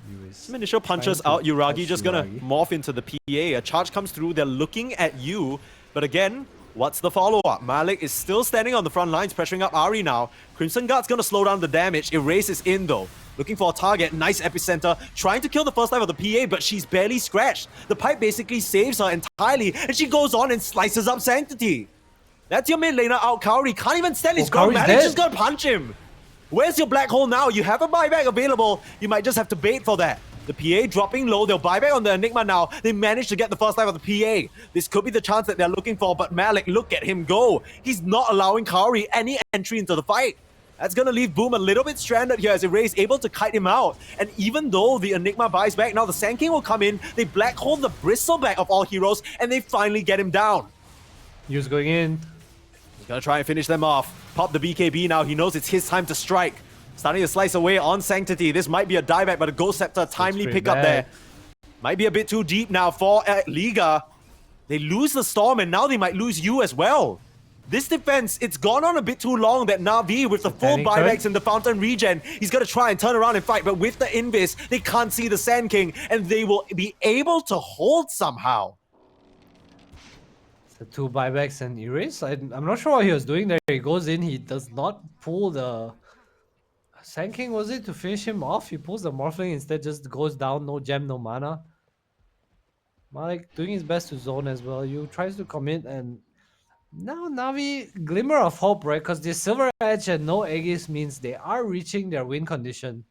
Anyways, Some initial punches trying to out. Uragi catch just gonna Uragi. morph into the PA. A charge comes through. They're looking at you. But again, what's the follow-up? Malik is still standing on the front lines, pressuring up Ari now. Crimson Guard's gonna slow down the damage. Erase is in though. Looking for a target. Nice epicenter. Trying to kill the first life of the PA, but she's barely scratched. The pipe basically saves her entirely, and she goes on and slices up Sanctity. That's your mid laner out. Kaori can't even stand his ground. Kaori's Malik's dead. just gonna punch him. Where's your black hole now? You have a buyback available. You might just have to bait for that. The PA dropping low. They'll buy back on the Enigma now. They managed to get the first life of the PA. This could be the chance that they're looking for, but Malik, look at him go. He's not allowing Kaori any entry into the fight. That's going to leave Boom a little bit stranded here as Erase able to kite him out. And even though the Enigma buys back, now the Sand King will come in. They black hole the bristleback of all heroes, and they finally get him down. Yu's going in. He's gonna try and finish them off. Pop the BKB now. He knows it's his time to strike. Starting to slice away on Sanctity. This might be a dieback, but a Ghost Scepter timely pretty pick up bad. there. Might be a bit too deep now for L1ga. They lose the Storm, and now they might lose you as well. This defense, it's gone on a bit too long that Na'Vi with the full Panic buybacks turn? in the Fountain regen, he's gonna try and turn around and fight, but with the Invis, they can't see the Sand King, and they will be able to hold somehow. The two buybacks and erase. I'm not sure what he was doing there. He goes in. He does not pull the Sand King, was it, to finish him off? He pulls the Morphling, instead just goes down. No gem, no mana. Malik doing his best to zone as well. You tries to commit, and now Na'Vi glimmer of hope, right? Because this Silver Edge and no Aegis means they are reaching their win condition.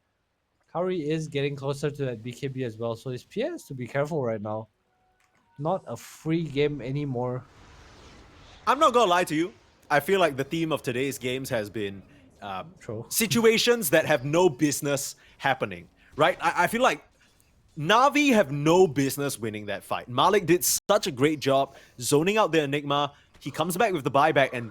Kaori is getting closer to that BKB as well, so his PA has to be careful right now. Not a free game anymore. I'm not gonna lie to you. I feel like the theme of today's games has been True. situations that have no business happening, right? I feel like Na'Vi have no business winning that fight. Malik did such a great job zoning out the Enigma. He comes back with the buyback and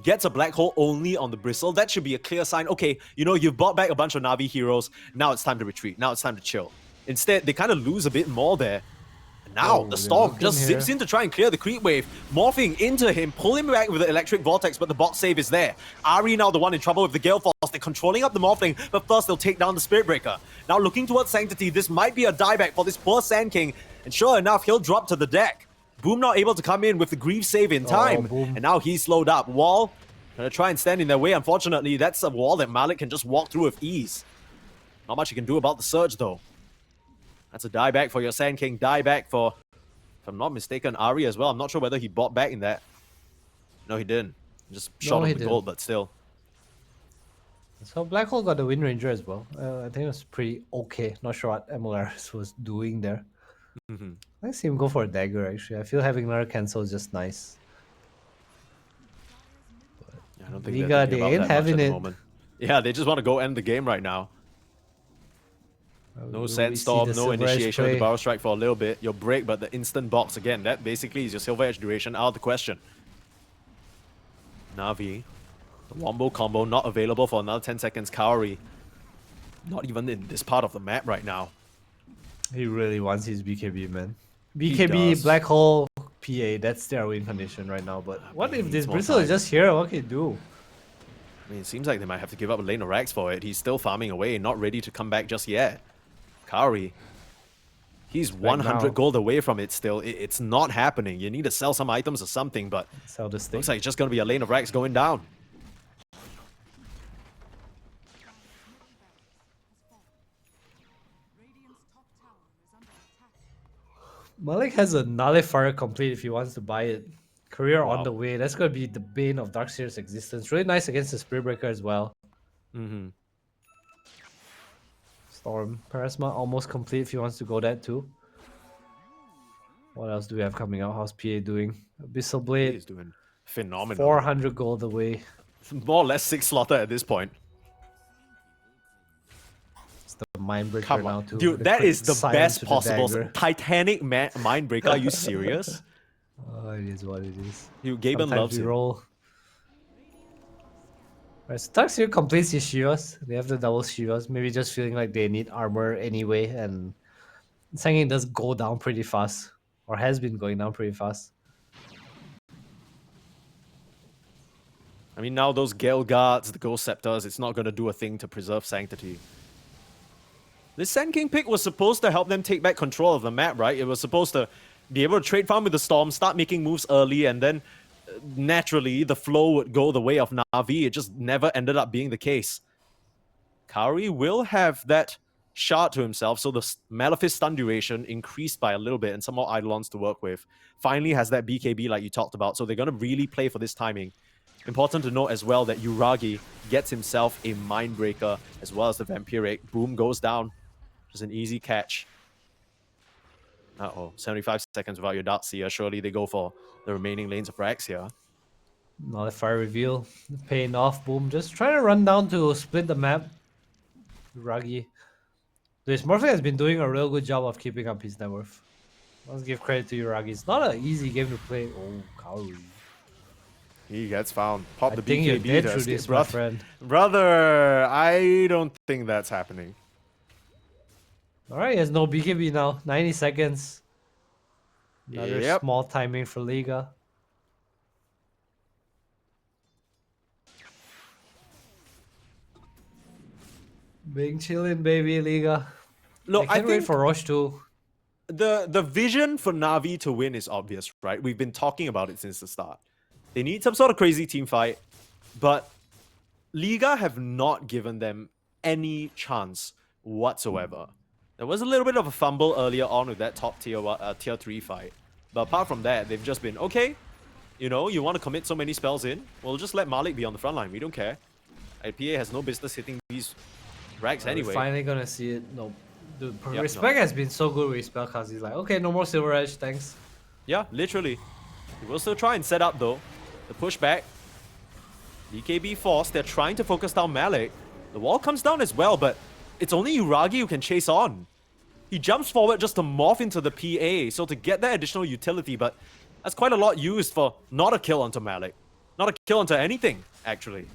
gets a black hole only on the bristle. That should be a clear sign. Okay, you've bought back a bunch of Na'Vi heroes. Now it's time to retreat. Now it's time to chill. Instead, they kind of lose a bit more there. And now Oh, the they're Storm looking just zips here. in to try and clear the creep wave, morphing into him, pull him back with the electric vortex, but the bot save is there. Ari now the one in trouble with the Gale Force. They're controlling up the Morphling, but first they'll take down the Spirit Breaker. Now looking towards Sanctity, this might be a dieback for this poor Sand King, and sure enough, he'll drop to the deck. Boom not able to come in with the Grief save in time, Boom. and now he's slowed up. Wall gonna try and stand in their way. Unfortunately, that's a wall that Malik can just walk through with ease. Not much you can do about the surge though. That's a dieback for your Sand King, dieback for, if I'm not mistaken, Ari as well. I'm not sure whether he bought back in that. No, he didn't. Just shot him he with didn't. gold, but still. So Black Hole got the Wind Ranger as well. I think it was pretty okay. Not sure what MLRS was doing there. I see him go for a dagger actually. I feel having another cancel is just nice. I don't think Liga, they're they thinking about ain't that much at having the it. moment. Yeah, they just want to go end the game right now. No Will we see Sandstorm, the no Silver Edge initiation of the play? Barrow Strike for a little bit. Your break, but the instant box again. That basically is your Silver Edge duration out of the question. Na'Vi. The Wombo combo not available for another 10 seconds. Kaori. Not even in this part of the map right now. He really wants his BKB, man. He BKB, does. Black Hole, PA. That's their win condition right now. But what mean, if he this needs more Bristle is time. just here? What can he do? I mean, it seems like they might have to give up a lane of Rags for it. He's still farming away, not ready to come back just yet. Kaori. He's 100 now. gold away from it still. It's not happening. You need to sell some items or something, but Sell this thing. looks like it's just going to be a lane of Rags going down. Radiant's top tower is under attack. Malik has a Nullifier complete if he wants to buy it. Career on Wow. the way. That's going to be the bane of Darkseer's existence. Really nice against the Spirit Breaker as well. Storm. Parasma almost complete if he wants to go that too. What else do we have coming out? How's PA doing? Abyssal He Blade, is doing phenomenal. 400 gold away. More or less 6 slaughter at this point. It's the Mindbreaker Come now on. too. Dude, the that quick is the silence best with the possible. dagger. Titanic Mindbreaker, are you serious? Oh, it is what it is. Gaben Sometimes loves we it. roll. Right, so Tux here completes his Shivas. They have the double Shivas. Maybe just feeling like they need armor anyway, and Sangin does go down pretty fast, or has been going down pretty fast. I mean, now those Gale Guards, the Ghost Scepters, it's not going to do a thing to preserve Sanctity. This Sand King pick was supposed to help them take back control of the map, right? It was supposed to be able to trade farm with the Storm, start making moves early, and then naturally the flow would go the way of Na'Vi. It just never ended up being the case. Kaori will have that shard to himself, so the Malefice stun duration increased by a little bit and some more Eidolons to work with. Finally has that BKB like you talked about, so they're going to really play for this timing. Important to note as well that Uragi gets himself a Mindbreaker as well as the Vampiric. Boom goes down. Just an easy catch. Uh-oh, 75 seconds without your Darkseer. Surely they go for the remaining lanes of Rax here. Another fire reveal. Paying off. Boom. Just trying to run down to split the map. Uragi. This Morphe has been doing a real good job of keeping up his net worth. Let's give credit to Uragi. It's not an easy game to play. Oh, Kaori. He gets found. Pop I the think you're BKB dead to through escape. this, my friend. Brother, I don't think that's happening. Alright, he has no BKB now. 90 seconds. Another Yep. small timing for Liga. Being chillin', baby, Liga. Look, I I can't wait think for Roche too. the vision for Na'Vi to win is obvious, right? We've been talking about it since the start. They need some sort of crazy team fight, but Liga have not given them any chance whatsoever. There was a little bit of a fumble earlier on with that top tier 3 fight, but apart from that, they've just been, okay, you know, you want to commit so many spells in? Well, just let Malik be on the front line. We don't care. IPA has no business hitting these racks anyway. We're finally gonna see it. No, dude, Yep, Respect has been so good with Spellcast. He's like, okay, no more Silver Edge, thanks. Yeah, literally. He will still try and set up though. The pushback. BKB force. They're trying to focus down Malik. The wall comes down as well, but it's only Uragi who can chase on. He jumps forward just to morph into the PA, so to get that additional utility, but that's quite a lot used for not a kill onto Malik. Not a kill onto anything, actually.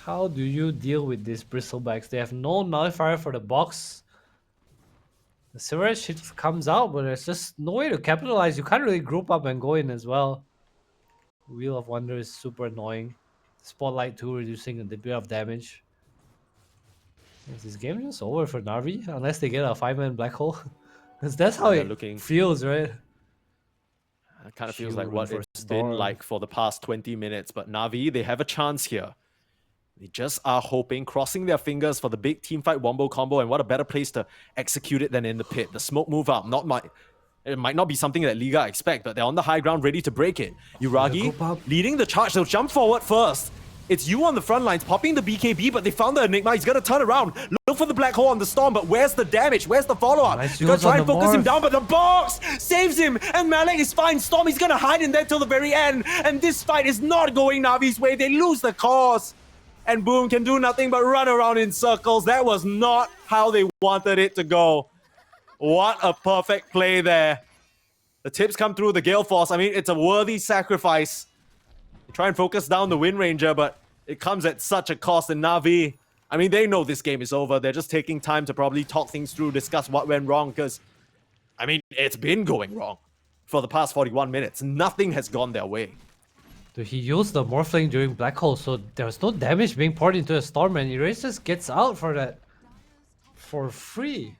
How do you deal with these Bristlebacks? They have no nullifier for the box. The Silver Edge shit comes out, but there's just no way to capitalize. You can't really group up and go in as well. Wheel of Wonder is super annoying. Spotlight 2 reducing a bit of damage. Is this game just over for Na'Vi? Unless they get a 5-man black hole? Because that's how They're it looking- feels, right? It kind of feels like Shield what for it's been Storm. like for the past 20 minutes, but Na'Vi, they have a chance here. They just are hoping, crossing their fingers for the big teamfight wombo combo, and what a better place to execute it than in the pit. The smoke move up, it might not be something that Liga expect, but they're on the high ground ready to break it. Uragi group up. leading the charge, they'll jump forward first. It's you on the front lines, popping the BKB, but they found the Enigma. He's gonna turn around, look for the black hole on the Storm, but where's the damage? Where's the follow-up? Nice He's gonna use try on and the focus him morph. down, but the box saves him, and Malik is fine. Storm, he's gonna hide in there till the very end, and this fight is not going Navi's way. They lose the cause. And Boom can do nothing but run around in circles. That was not how they wanted it to go. What a perfect play there. The tips come through the Gale Force. I mean, it's a worthy sacrifice. They try and focus down the Wind Ranger, but it comes at such a cost. And Na'Vi, I mean, they know this game is over. They're just taking time to probably talk things through, discuss what went wrong, because, I mean, it's been going wrong for the past 41 minutes. Nothing has gone their way. Dude, he used the Morphling during Black Hole, so there was no damage being poured into the Storm, and Erase just gets out for that for free.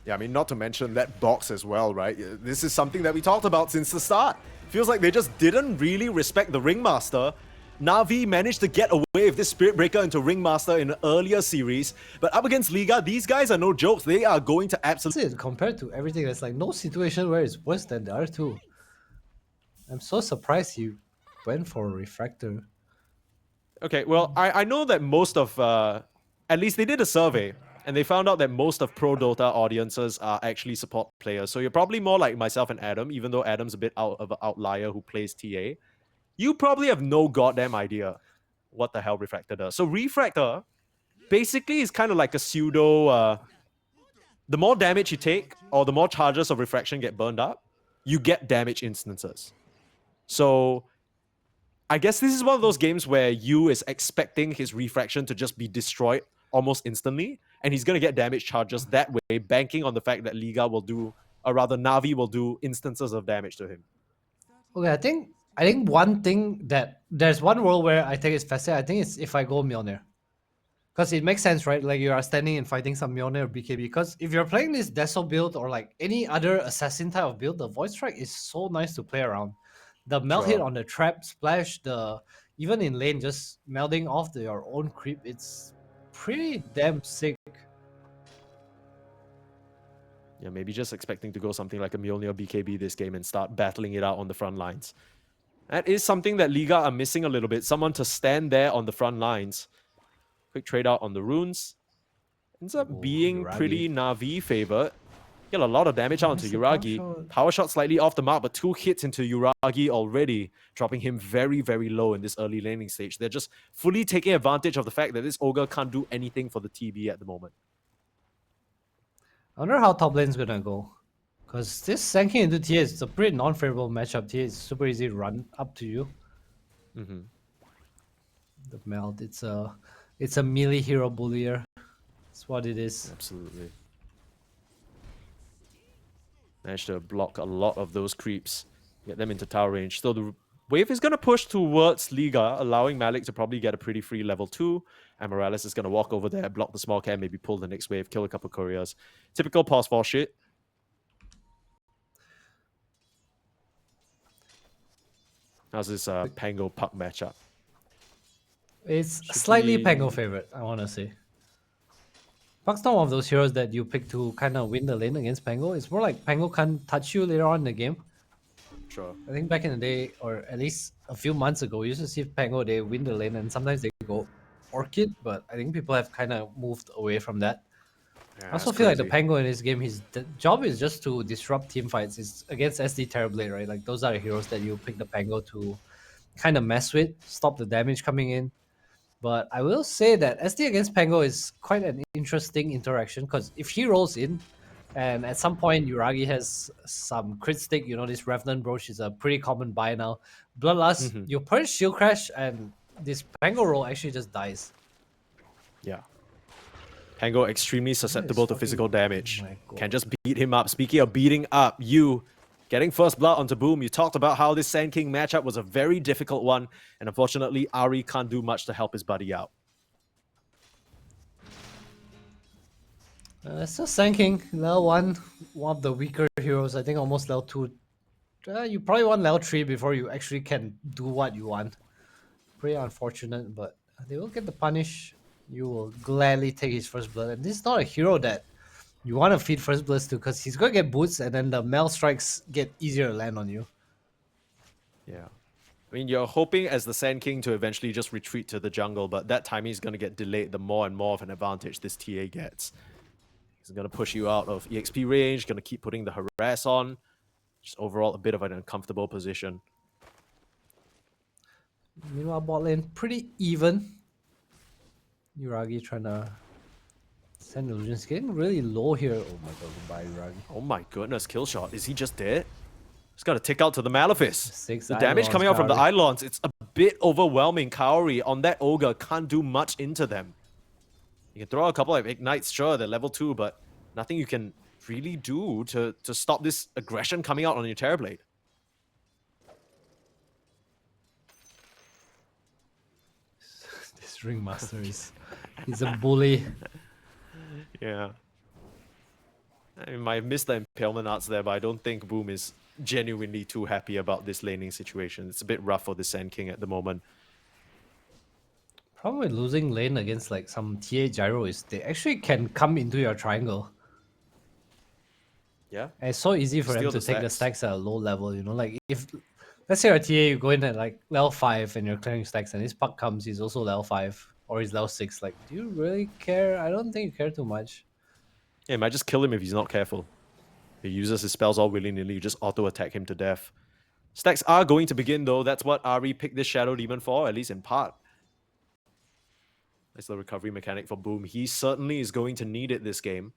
Yeah, I mean, not to mention that box as well, right? This is something that we talked about since the start. Feels like they just didn't really respect the Ringmaster. Na'Vi managed to get away with this Spirit Breaker into Ringmaster in an earlier series, but up against Liga, these guys are no jokes. They are going to absolutely... That's it, compared to everything, there's like no situation where it's worse than the other two. I'm so surprised he went for a Refractor. Okay, well, I know that most of... at least they did a survey And they found out that most of pro Dota audiences are actually support players. So you're probably more like myself and Adam, even though Adam's a bit out of an outlier who plays TA. You probably have no goddamn idea what the hell Refractor does. So Refractor basically is kind of like a pseudo... the more damage you take, or the more charges of refraction get burned up, you get damage instances. So I guess this is one of those games where you is expecting his refraction to just be destroyed almost instantly, and he's going to get damage charges that way, banking on the fact that Liga will do, or rather Navi will do instances of damage to him. Okay, I think one thing that there's one world where I think it's fascinating. I think it's if I go Mjolnir. Because it makes sense, right? Like you are standing and fighting some Mjolnir or BKB. Because if you're playing this Deso build or like any other assassin type of build, the Void Strike is so nice to play around. The melt hit Sure. on the trap splash, the even in lane just melting off your own creep, it's pretty damn sick. Yeah, maybe just expecting to go something like a Mjolnir BKB this game and start battling it out on the front lines. That is something that Liga are missing a little bit. Someone to stand there on the front lines. Quick trade out on the runes. Ends up Ooh, being Yuragi. pretty Navi favored. Get a lot of damage out Nice into power Yuragi. shot. Power shot slightly off the mark, but 2 hits into Yuragi already, dropping him very, very low in this early laning stage. They're just fully taking advantage of the fact that this Ogre can't do anything for the TB at the moment. I wonder how top lane's gonna go. Because this Sanking into TA is a pretty non-favorable matchup. TA is super easy to run up to you. Mm-hmm. The melt, it's a melee hero bullier. That's what it is. Absolutely. Managed to block a lot of those creeps, get them into tower range. So the wave is going to push towards Liga, allowing Malik to probably get a pretty free level 2. And Morales is going to walk over there, block the small cam, maybe pull the next wave, kill a couple couriers. Typical pause fall shit. How's this Pango Puck matchup? It's Should slightly be- Pango favorite, I want to say. Puck's not one of those heroes that you pick to kind of win the lane against Pango. It's more like Pango can't touch you later on in the game. Sure. I think back in the day, or at least a few months ago, you used to see Pango, they win the lane and sometimes they go Orchid, but I think people have kind of moved away from that. Yeah, I also that's feel like the crazy. Pango in this game, his job is just to disrupt team fights. It's against SD Terrorblade, right? Like those are the heroes that you pick the Pango to kind of mess with, stop the damage coming in. But I will say that SD against Pango is quite an interesting interaction because if he rolls in, and at some point Yuragi has some crit stick, you know, this Revenant Brooch is a pretty common buy now. Bloodlust, Mhm. you purge Shield Crash, and this Pango roll actually just dies. Yeah. Pango extremely susceptible to fucking- physical damage. oh my God. Can just beat him up. Speaking of beating up, you getting first blood onto Boom. You talked about how this Sand King matchup was a very difficult one, and unfortunately, Ari can't do much to help his buddy out. So Sanking, level 1, one of the weaker heroes. I think almost level 2. You probably want level 3 before you actually can do what you want. Pretty unfortunate, but they will get the punish. You will gladly take his first blood. And this is not a hero that you want to feed first bloods to because he's going to get boots and then the Mel strikes get easier to land on you. Yeah. I mean, you're hoping as the Sand King to eventually just retreat to the jungle, but that timing is going to get delayed the more and more of an advantage this TA gets. He's going to push you out of EXP range, going to keep putting the harass on. Just overall a bit of an uncomfortable position. Meanwhile, bot lane pretty even. Yuragi trying to send illusions. Getting really low here. Oh my god, goodbye, Yuragi. Oh my goodness, kill shot. Is he just dead? He's got to tick out to the Malefice. 6 The damage Eidolons, coming out from the Kaori. Eidolons, it's a bit overwhelming. Kaori on that Ogre can't do much into them. You can throw a couple of ignites, sure, they're level 2, but nothing you can really do to stop this aggression coming out on your Terrorblade. This Ringmaster he's a bully. Yeah. I mean, I missed the impalement arts there, but I don't think Boom is genuinely too happy about this laning situation. It's a bit rough for the Sand King at the moment. Problem with losing lane against like some TA gyro is they actually can come into your triangle. Yeah? And it's so easy for them Steal to the take the stacks. stacks at a low level, you know? Like if let's say you're a TA, you go in at like level 5 and you're clearing stacks and this puck comes, he's also level 5. or he's level 6. Like, do you really care? I don't think you care too much. Yeah, he might just kill him if he's not careful. He uses his spells all willy-nilly, you just auto-attack him to death. Stacks are going to begin though, that's what Ari picked this Shadow Demon for, at least in part. Nice little recovery mechanic for Boom. He certainly is going to need it this game.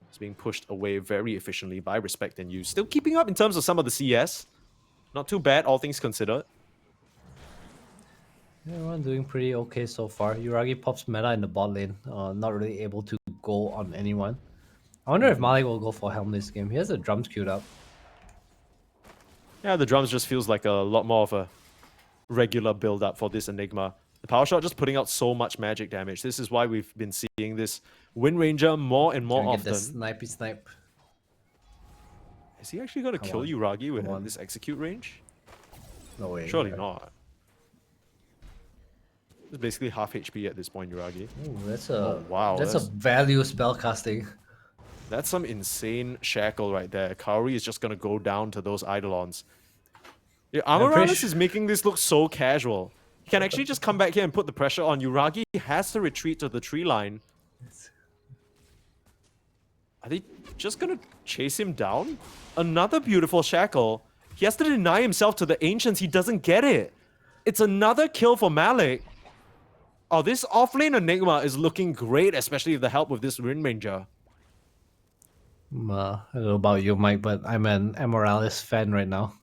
He's being pushed away very efficiently by Respect and Use. Still keeping up in terms of some of the CS. Not too bad, all things considered. Yeah, everyone doing pretty okay so far. Uragi pops meta in the bot lane, not really able to go on anyone. I wonder if Malik will go for Helm this game. He has the drums queued up. Yeah, the drums just feels like a lot more of a regular build-up for this Enigma. The power shot just putting out so much magic damage. This is why we've been seeing this Wind Ranger more and more Can we get often. the snipey snipe? Is he actually going to Come kill on. Uragi with Come on. this execute range? No way. Surely right? not. It's basically half HP at this point, Uragi. Ooh, that's a wow, That's a value spell casting. That's some insane shackle right there. Kaori is just going to go down to those Eidolons. Yeah, Amaryllis is making this look so casual. He can actually just come back here and put the pressure on. Uragi has to retreat to the tree line. Are they just going to chase him down? Another beautiful shackle. He has to deny himself to the Ancients. He doesn't get it. It's another kill for Malik. Oh, this offlane Enigma is looking great, especially with the help of this Wind Ranger. I don't know about you, Mike, but I'm an Amorales fan right now.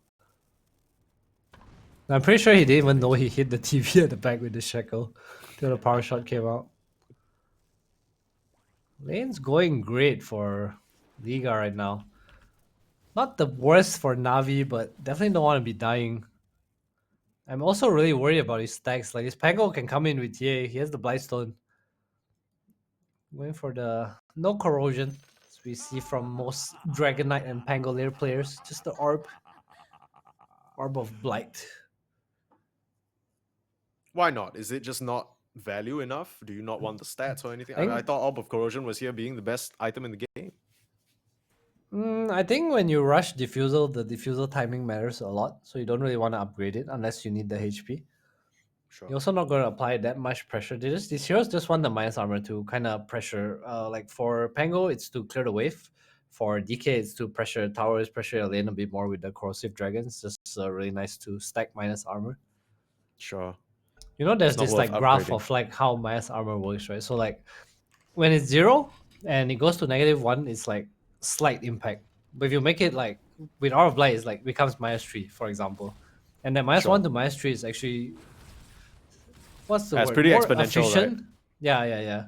I'm pretty sure he didn't even know he hit the TV at the back with the shackle till the power shot came out. Lane's going great for Liga right now. Not the worst for Navi, but definitely don't want to be dying. I'm also really worried about his stacks. Like his Pango can come in with TA. He has the Blightstone. Going for the no corrosion, as we see from most Dragonite and Pangolier players. Just the orb. Orb of Blight. Why not? Is it just not value enough? Do you not want the stats or anything? I thought Orb of Corrosion was here being the best item in the game. I think when you rush Diffusal, the Diffusal timing matters a lot. So you don't really want to upgrade it unless you need the HP. Sure. You're also not going to apply that much pressure. These heroes just want the minus armor to kind of pressure. Like for Pango, it's to clear the wave. For DK, it's to pressure towers, pressure your lane a bit more with the corrosive dragons. Just really nice to stack minus armor. Sure. You know, there's It's not this worth like graph upgrading. of like how minus armor works, right? So like when it's 0 and it goes to -1, it's like slight impact. But if you make it like with Aura of Light, it's like becomes -3, for example. And then -1 Sure. to -3 is actually what's the That's word? pretty More exponential, right? efficient. Yeah.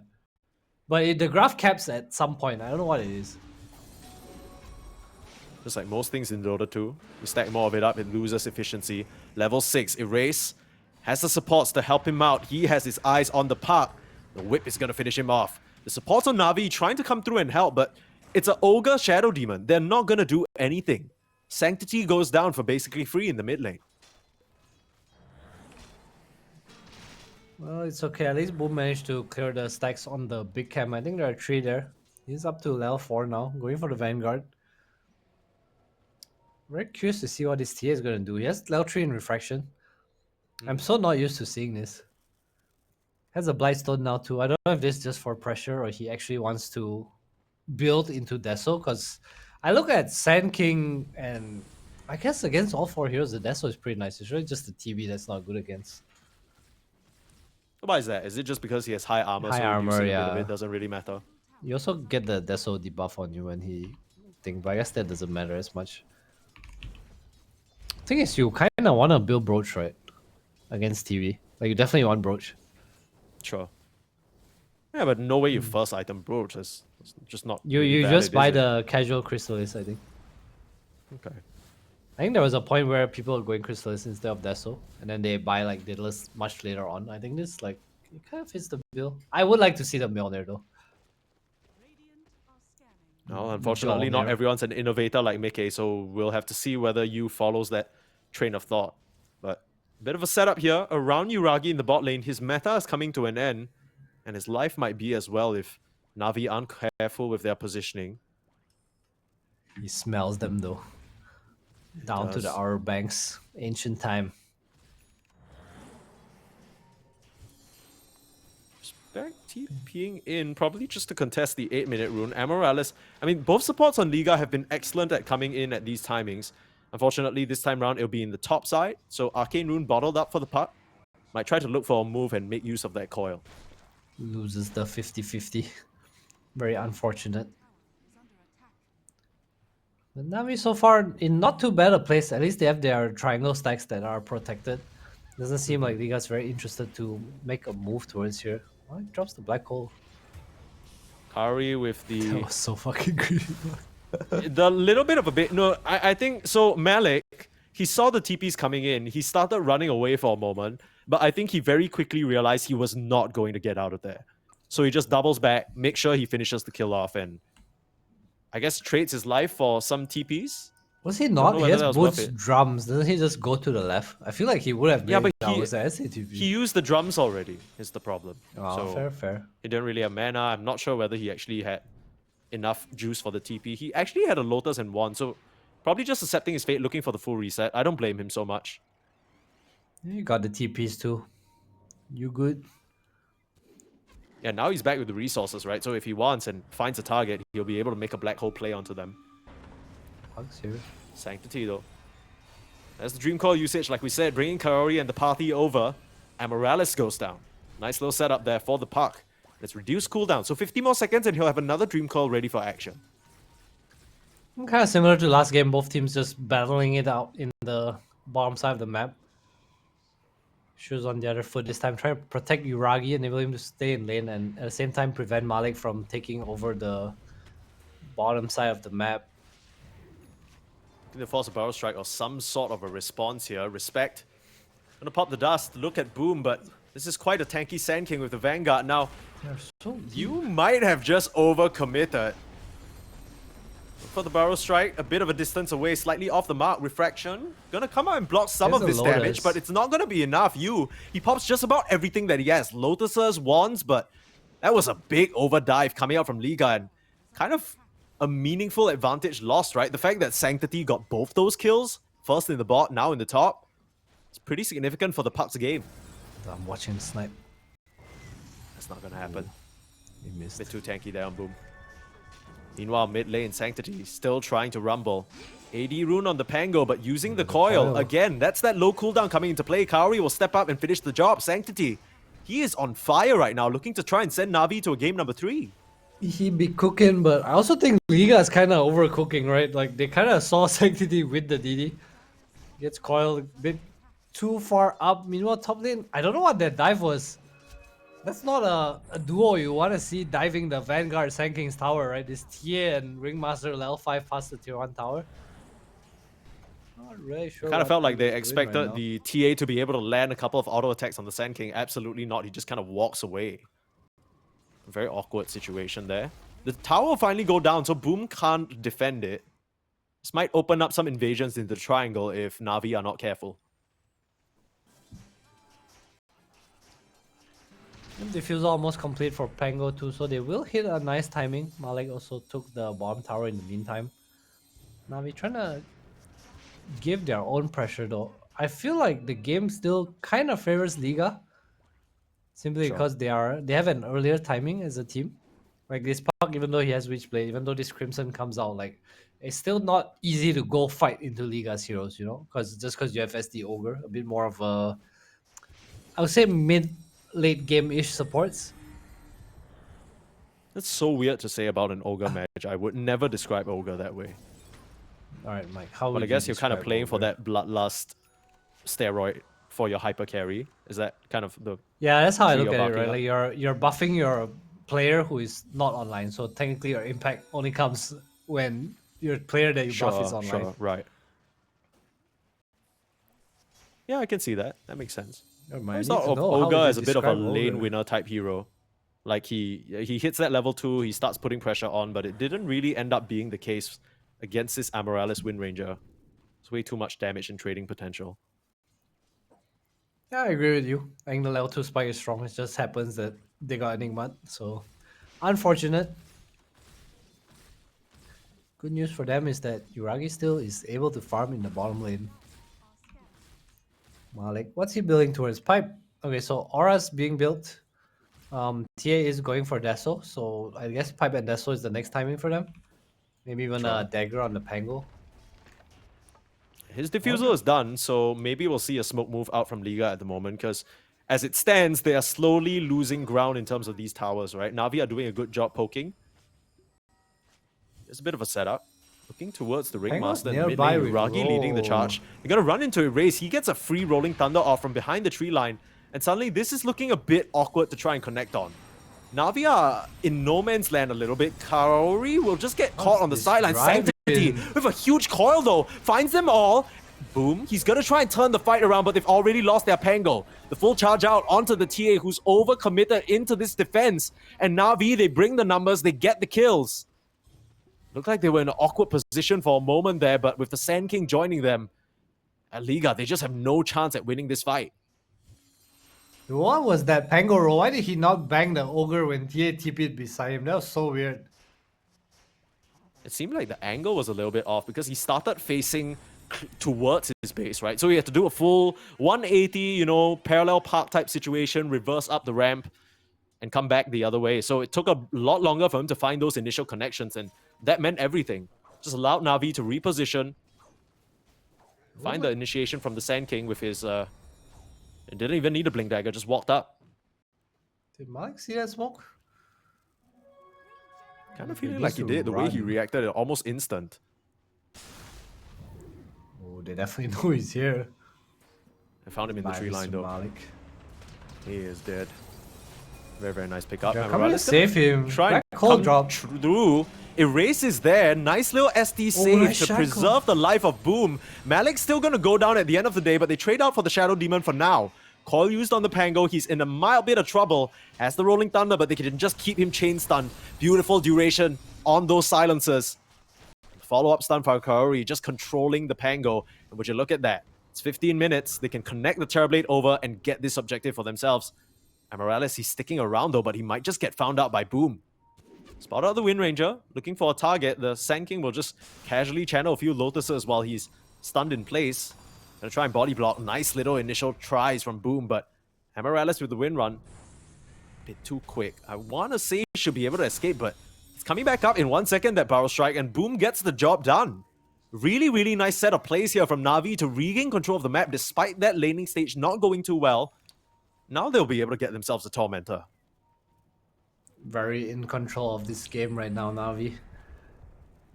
But the graph caps at some point. I don't know what it is. Just like most things in Dota 2, you stack more of it up, it loses efficiency. Level 6, Erase has the supports to help him out. He has his eyes on the park. The whip is going to finish him off. The supports on Navi trying to come through and help, but it's an L1ga Shadow Demon. They're not going to do anything. Sanctity goes down for basically free in the mid lane. Well, it's okay. At least Boom managed to clear the stacks on the big cam. I think there are 3 there. He's up to level 4 now, going for the Vanguard. Very curious to see what this TA is going to do. He has level 3 in Refraction. I'm so not used to seeing this. Has a Blightstone now too. I don't know if this is just for pressure or he actually wants to build into Deso, because I look at Sand King and I guess against all 4 heroes, the Deso is pretty nice. It's really just the TV that's not good against. Why is that? Is it just because he has high armor, High so armor, using a bit of yeah. it doesn't really matter? You also get the Deso debuff on you when he thing, but I guess that doesn't matter as much. Thing is, you kind of want to build Brooch, right? Against TV. Like, you definitely want Brooch. Sure. Yeah, but no way your first item Brooch is just not You really valid, just buy is it? the casual Chrysalis, I think. Okay. I think there was a point where people are going Chrysalis instead of Deso, and then they buy like Daedalus much later on. I think this like it kind of fits the bill. I would like to see the Mjolnir though. Radiant are scanning. No, unfortunately, not Mjolnir. everyone's an innovator like Mickey, so we'll have to see whether you follows that train of thought. But a bit of a setup here around Uragi in the bot lane. His meta is coming to an end, and his life might be as well if Navi aren't careful with their positioning. He smells them though. Down to the does. Hour Banks, ancient time. Just Back TPing in, probably just to contest the 8-minute rune. Amoralis, I mean, both supports on Liga have been excellent at coming in at these timings. Unfortunately, this time around, it'll be in the top side. So Arcane Rune bottled up for the puck. Might try to look for a move and make use of that coil. Loses the 50-50. Very unfortunate. But Navi so far in not too bad a place. At least they have their triangle stacks that are protected. Doesn't seem like Liga's very interested to make a move towards here. Oh, he drops the black hole. Kari with That the was so fucking greedy. the little bit of a bit. No, I think so. Malik, he saw the TPs coming in. He started running away for a moment, but I think he very quickly realized he was not going to get out of there. So he just doubles back, makes sure he finishes the kill off, and I guess trades his life for some TPs. Was he know not? He whether has that was worth boots it. drums. Doesn't he just go to the left? I feel like he would have. Yeah, but SCTV. he used the drums already, is the problem. Oh, So fair. he didn't really have mana. I'm not sure whether he actually had enough juice for the TP. He actually had a Lotus and one, so probably just accepting his fate, looking for the full reset. I don't blame him so much. You got the TPs too. You good? Yeah, now he's back with the resources, right? So if he wants and finds a target, he'll be able to make a black hole play onto them. Hugs here. Sanctity, though. That's the Dream Coil usage, like we said, bringing Kaori and the party over. Amoralis goes down. Nice little setup there for the puck. Let's reduce cooldown. So 50 more seconds and he'll have another Dream Coil ready for action. Kind of similar to last game, both teams just battling it out in the bottom side of the map. Shoes on the other foot this time, trying to protect Uragi, enable him to stay in lane, and at the same time prevent Malik from taking over the bottom side of the map. Gonna force a barrel strike or some sort of a response here. Respect. Gonna pop the dust, look at Boom, but this is quite a tanky Sand King with the Vanguard. Now, They're so you might have just overcommitted. For the barrel strike, a bit of a distance away, slightly off the mark. Refraction gonna come out and block some There's of a this damage, Lotus. but it's not gonna be enough. He pops just about everything that he has. Lotuses, wands, but that was a big overdive coming out from Liga and kind of a meaningful advantage lost, right? The fact that Sanctity got both those kills, first in the bot, now in the top, it's pretty significant for the Puck's game. I'm watching the snipe. That's not gonna happen. He missed. Bit too tanky there on Boom. Meanwhile, mid lane, Sanctity still trying to rumble. AD rune on the Pango, but using the coil. Again, that's that low cooldown coming into play. Kaori will step up and finish the job. Sanctity, he is on fire right now, looking to try and send Navi to a game number 3. He be cooking, but I also think Liga is kind of overcooking, right? Like they kind of saw Sanctity with the DD. Gets coiled a bit too far up. Meanwhile, top lane, I don't know what that dive was. That's not a duo you want to see diving the Vanguard Sand King's tower, right? This Tia and Ringmaster L5 past the tier 1 tower. Not really sure. Kind of what felt like they he's doing expected right now. the TA to be able to land a couple of auto attacks on the Sand King. Absolutely not. He just kind of walks away. A very awkward situation there. The tower will finally go down, so Boom can't defend it. This might open up some invasions into the triangle if Navi are not careful. Diffuse almost complete for Pango too, so they will hit a nice timing. Malik also took the bottom tower in the meantime. Navi trying to give their own pressure though. I feel like the game still kind of favors Liga. Simply Sure. because they have an earlier timing as a team. Like this Puck, even though he has Witchblade, even though this Crimson comes out, like it's still not easy to go fight into Liga's heroes, you know? Because you have SD Ogre, a bit more of a, I would say late game-ish supports. That's so weird to say about an Ogre match. I would never describe Ogre that way. All right, Mike. How But would I guess you you're kind of describe playing for Ogre? that bloodlust steroid for your hyper carry. Is that kind of the... Yeah, that's how I tree look you're at it, right? barking Like you're buffing your player who is not online, so technically your impact only comes when your player that you buff is online. Sure, right. Yeah, I can see that. That makes sense. I I need always to thought of know, how Ogre would you as a bit of a describe lane Ogre? winner type hero. Like he hits that level 2, he starts putting pressure on, but it didn't really end up being the case against this Amoralis Wind Ranger. It's way too much damage and trading potential. Yeah, I agree with you. I think the level 2 spike is strong. It just happens that they got Enigma, so unfortunate. Good news for them is that Uragi still is able to farm in the bottom lane. Malik, what's he building towards? Pipe. Okay, so Aura's being built. TA is going for Deso, so I guess Pipe and Deso is the next timing for them. Maybe even Sure. a dagger on the Pango. His diffusal is done, so maybe we'll see a smoke move out from Liga at the moment, because as it stands, they are slowly losing ground in terms of these towers, right? Na'Vi are doing a good job poking. It's a bit of a setup. Looking towards the Pango's Ringmaster in the mid nearby lane, with Uragi leading the roll. charge. They're gonna run into Erase. He gets a free Rolling Thunder off from behind the tree line, and suddenly this is looking a bit awkward to try and connect on. Na'Vi are in no man's land a little bit. Kaori will just get caught on the this sideline. driving? Sanctity with a huge coil though, finds them all. Boom, he's gonna try and turn the fight around, but they've already lost their Pango. The full charge out onto the TA, who's overcommitted into this defense. And Na'Vi, they bring the numbers, they get the kills. Looked like they were in an awkward position for a moment there, but with the Sand King joining them, at Liga, they just have no chance at winning this fight. What was that Pango roll? Why did he not bang the ogre when TA TP'd beside him? That was so weird. It seemed like the angle was a little bit off because he started facing towards his base, right? So he had to do a full 180, you know, parallel park type situation, reverse up the ramp, and come back the other way. So it took a lot longer for him to find those initial connections, and that meant everything. Just allowed Na'Vi to reposition, find the initiation from the Sand King with his... It didn't even need a Blink Dagger, just walked up. Did Malik see that smoke? Kind of Okay, feeling needs like he to did. The way he run. reacted, almost instant. Oh, they definitely know he's here. I found him in the tree line, though. Malik. He is dead. Very, very nice pickup. They're And coming to Morales gonna save him. Try Black and hole come drop. through. Erase is there. Nice little SD save nice to shackle. preserve the life of Boom. Malik's still going to go down at the end of the day, but they trade out for the Shadow Demon for now. Coil used on the Pango. He's in a mild bit of trouble. Has the Rolling Thunder, but they can just keep him chain stunned. Beautiful duration on those silencers. Follow-up stun for Kaori, just controlling the Pango. And would you look at that? It's 15 minutes. They can connect the Terrorblade over and get this objective for themselves. And Morales, he's sticking around though, but he might just get found out by Boom. Spot out the Wind Ranger, looking for a target. The Sand King will just casually channel a few Lotuses while he's stunned in place. Gonna try and body block. Nice little initial tries from Boom, but Morales with the Wind Run. A bit too quick. I want to say he should be able to escape, but it's coming back up in 1 second, that Barrel Strike, and Boom gets the job done. Really, really nice set of plays here from Na'Vi to regain control of the map despite that laning stage not going too well. Now they'll be able to get themselves a Tormentor. Very in control of this game right now, Na'Vi.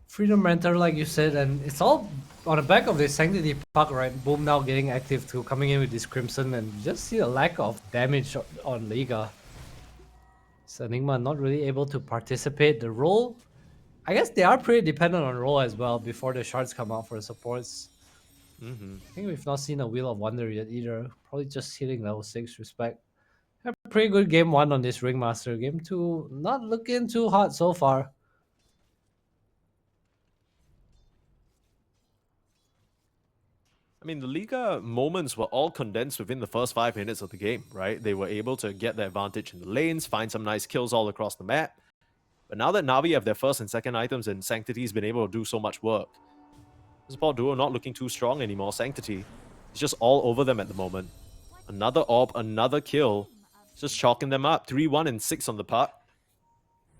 Freedom Renter, like you said, and it's all on the back of this Sanctity Puck, right? Boom now getting active too, coming in with this Crimson, and you just see a lack of damage on Liga. So Enigma not really able to participate. The role, I guess they are pretty dependent on role as well before the shards come out for the supports. I think we've not seen a Wheel of Wonder yet either. Probably just hitting level 6, respect. A pretty good game 1 on this Ringmaster. Game 2, not looking too hot so far. I mean, the Liga moments were all condensed within the first 5 minutes of the game, right? They were able to get the advantage in the lanes, find some nice kills all across the map. But now that Na'Vi have their first and second items and Sanctity's been able to do so much work, the support duo not looking too strong anymore. Sanctity is just all over them at the moment. Another orb, another kill. Just chalking them up. 3-1 and 6 on the puck.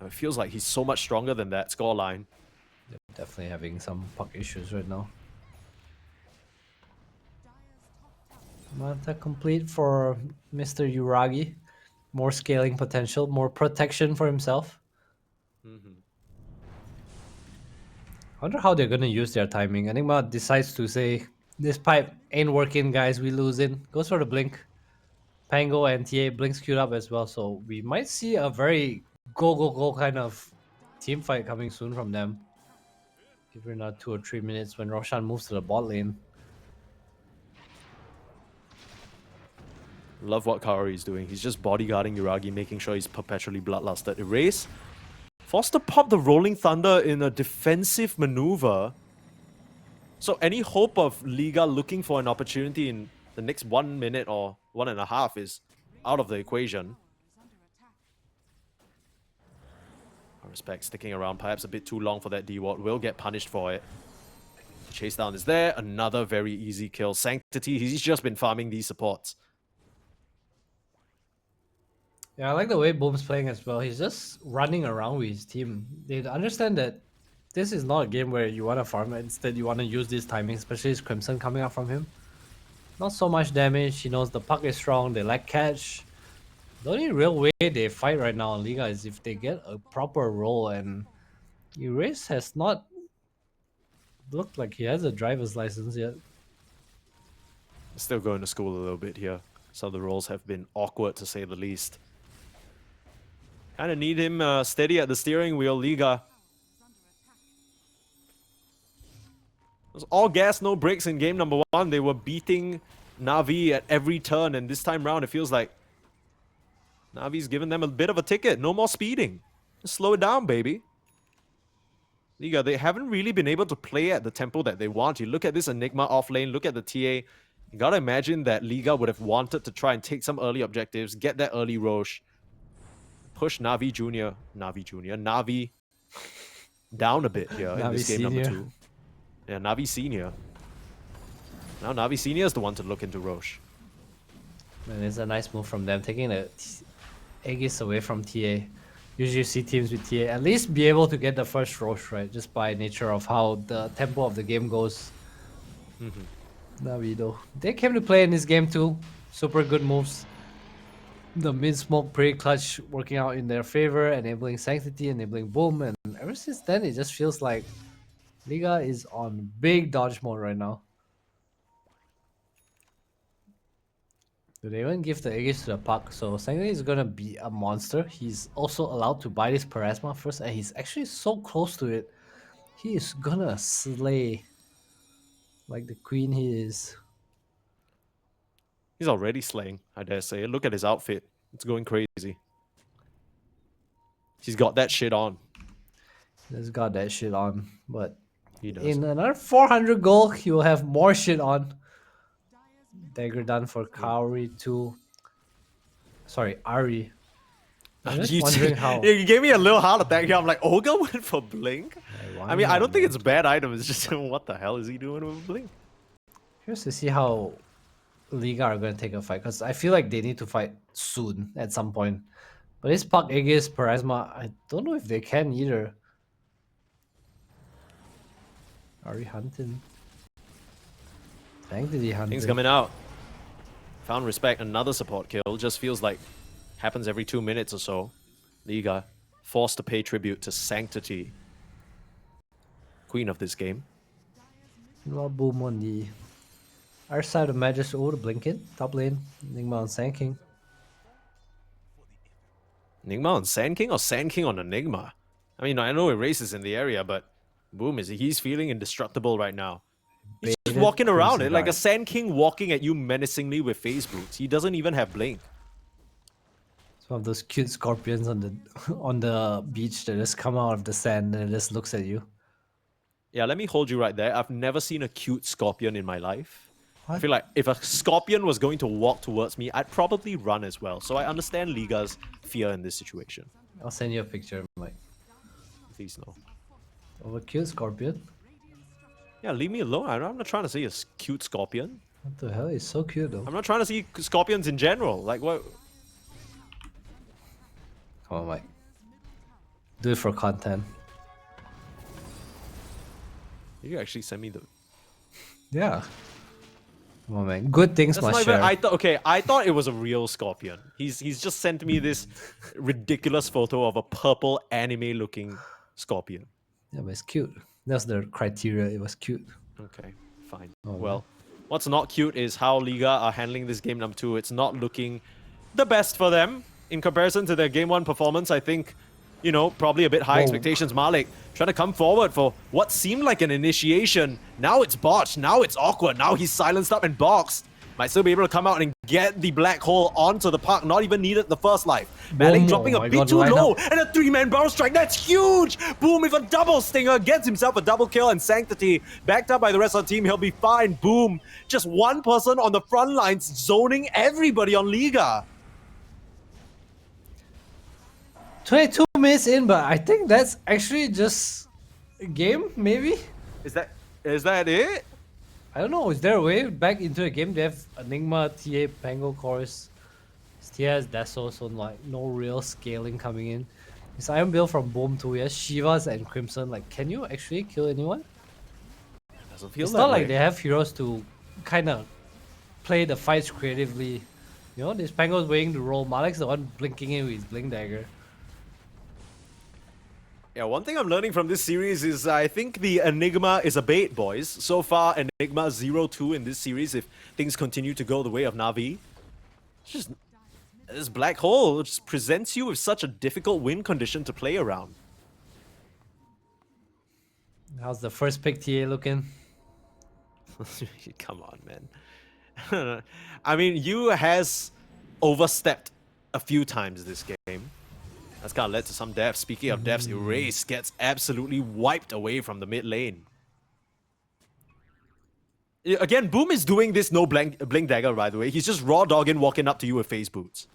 It feels like he's so much stronger than that scoreline. They're definitely having some puck issues right now. Mata complete for Mr. Uragi. More scaling potential, more protection for himself. I wonder how they're gonna use their timing. Enigma decides to say, this pipe ain't working, guys, we losing. Goes for the blink. Pango and TA blinks queued up as well, so we might see a very go kind of team fight coming soon from them. Give it another 2 or 3 minutes when Roshan moves to the bot lane. Love what Kaori is doing. He's just bodyguarding Uragi, making sure he's perpetually bloodlusted. Erase. Forced to pop the Rolling Thunder in a defensive maneuver. So any hope of Liga looking for an opportunity in the next 1 minute or 1.5 is out of the equation. I respect sticking around perhaps a bit too long for that D-Ward. Will get punished for it. Chase down is there. Another very easy kill. Sanctity, he's just been farming these supports. Yeah, I like the way Boom's playing as well. He's just running around with his team. They understand that this is not a game where you want to farm it. Instead, you want to use this timing, especially his Crimson coming out from him. Not so much damage. He knows the puck is strong. They like catch. The only real way they fight right now in Liga is if they get a proper role, and Erase has not looked like he has a driver's license yet. Still going to school a little bit here. Some of the roles have been awkward to say the least. Kind of need him steady at the steering wheel, Liga. It was all gas, no brakes in game number 1. They were beating Na'Vi at every turn, and this time round it feels like Navi's given them a bit of a ticket. No more speeding. Just slow it down, baby. Liga, they haven't really been able to play at the tempo that they want. You look at this Enigma off lane, look at the TA. You gotta imagine that Liga would have wanted to try and take some early objectives, get that early Roche, push Na'Vi down a bit here in this game number 2. Yeah, Na'Vi Senior. Now Na'Vi Senior is the one to look into Roche. And it's a nice move from them, taking the Aegis away from TA. Usually you see teams with TA at least be able to get the first Roche, right? Just by nature of how the tempo of the game goes. Na'Vi though, they came to play in this game too. Super good moves. The mid-smoke pretty clutch working out in their favor, enabling Sanctity, enabling Boom, and ever since then it just feels like Liga is on big dodge mode right now. Do they even give the Aegis to the puck? So Sanctity is gonna be a monster. He's also allowed to buy this Parasma first, and he's actually so close to it. He is gonna slay like the queen he is. He's already slaying, I dare say. Look at his outfit. It's going crazy. He's got that shit on. He's got that shit on, but He does. in another 400 goal, he will have more shit on. Dagger done for Kaori too. Sorry, Ari. I'm just wondering how. Yeah, you gave me a little heart attack here. I'm like, Olga went for Blink? I mean, I don't think it's a bad item. It's just, what the hell is he doing with Blink? Curious to see how Liga are going to take a fight, because I feel like they need to fight soon at some point. But this Puck Aegis Parasma, I don't know if they can either. Ari hunting. Sanctity hunting. Things coming out. Found respect. Another support kill. Just feels like happens every 2 minutes or so. Liga forced to pay tribute to Sanctity, queen of this game. Meanwhile, Boom on the our side of Magus over to Blinken, top lane, Enigma on Sand King. Enigma on Sand King or Sand King on Enigma? I mean, I know Erase is in the area, but Boom, he's feeling indestructible right now. He's just Baited walking around it like a Crucified. Sand King walking at you menacingly with phase boots. He doesn't even have Blink. It's one of those cute scorpions on the on the beach that just come out of the sand and it just looks at you. Yeah, let me hold you right there. I've never seen a cute scorpion in my life. I What? feel like if a scorpion was going to walk towards me, I'd probably run as well. So I understand Liga's fear in this situation. I'll send you a picture, Mike. Please no. Of a cute scorpion. Yeah, leave me alone. I'm not trying to see a cute scorpion. What the hell? He's so cute though. I'm not trying to see scorpions in general. Like, what? Come on, Mike. Do it for content. You actually send me the... Yeah. Come on, man. Good things That's must not even... share. I thought it was a real scorpion. He's just sent me this ridiculous photo of a purple anime-looking scorpion. Yeah, but it's cute. That's the criteria. It was cute. Okay, fine. Oh, Well, what's not cute is how Liga are handling this game number 2. It's not looking the best for them in comparison to their game 1 performance. I think, you know, probably a bit high Whoa. expectations. Malik trying to come forward for what seemed like an initiation. Now it's botched. Now it's awkward. Now he's silenced up and boxed. Might still be able to come out and get the black hole onto the puck. Not even needed the first life. Malik Boom. dropping Oh a my bit God, too line low. up. And a 3-man bounce strike. That's huge. Boom with a double stinger. Gets himself a double kill. And Sanctity backed up by the rest of the team. He'll be fine. Boom. Just one person on the front lines zoning everybody on Liga. 22 minutes in, but I think that's actually just a game, maybe? Is that it? I don't know. Is there a way back into the game? They have Enigma, TA, Pango, Chorus, He has Deso, so like no real scaling coming in. His Iron Build from Boom 2, he has Shivas and Crimson. Like, can you actually kill anyone? Doesn't feel It's that not way. like they have heroes to kind of play the fights creatively. You know, this Pango's waiting to roll. Malik's the one blinking in with his Blink Dagger. Yeah, one thing I'm learning from this series is I think the Enigma is a bait, boys. So far, Enigma 0-2 in this series if things continue to go the way of Na'Vi. It's just this black hole just presents you with such a difficult win condition to play around. How's the first pick TA looking? Come on, man. I mean, Yu has overstepped a few times this game. That's kind of led to some deaths. Speaking of deaths, Erase gets absolutely wiped away from the mid lane. Again, Boom is doing this no blink dagger, by the way. He's just raw dogging walking up to you with phase boots.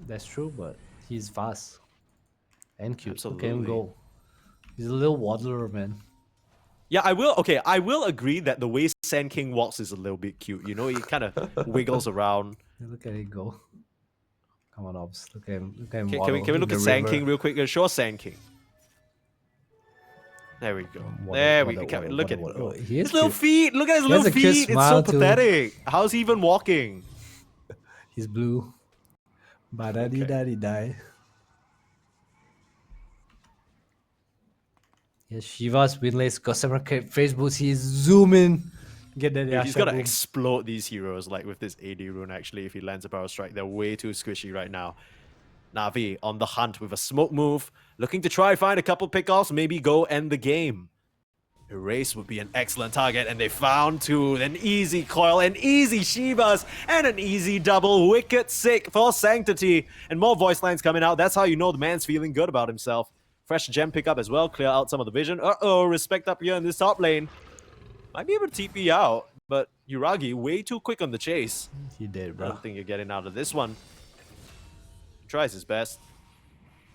That's true, but he's fast and cute. Look at Absolutely. him go. He's a little waddler, man. Yeah, I will agree that the way Sand King walks is a little bit cute. You know, he kind of wiggles around. Look at it go. Come on, Obs. Look at him. Look at him. Can we waddle look in at the Sand river. King real quick? Show us Sand King. There we go. There we go. Look at him go. He is His little cute. feet. Look at his He has little a cute feet. It's so smile, too. pathetic. How's he even walking? He's blue. Badadi daddy die. Yes, Shiva's Winlace customer phase boots. He's zooming. Get that. Dude, he's Yasha gonna boom. explode these heroes like with this AD rune actually if he lands a power strike. They're way too squishy right now. Na'Vi on the hunt with a smoke move, looking to try find a couple pickoffs, maybe go end the game. Erase would be an excellent target, and they found two. An easy coil, an easy Shivas, and an easy double. Wicked sick for Sanctity. And more voice lines coming out. That's how you know the man's feeling good about himself. Fresh gem pickup as well, clear out some of the vision. Uh-oh, respect up here in this top lane. Might be able to TP out, but Uragi way too quick on the chase. He did, I bro. don't think you're getting out of this one. He tries his best.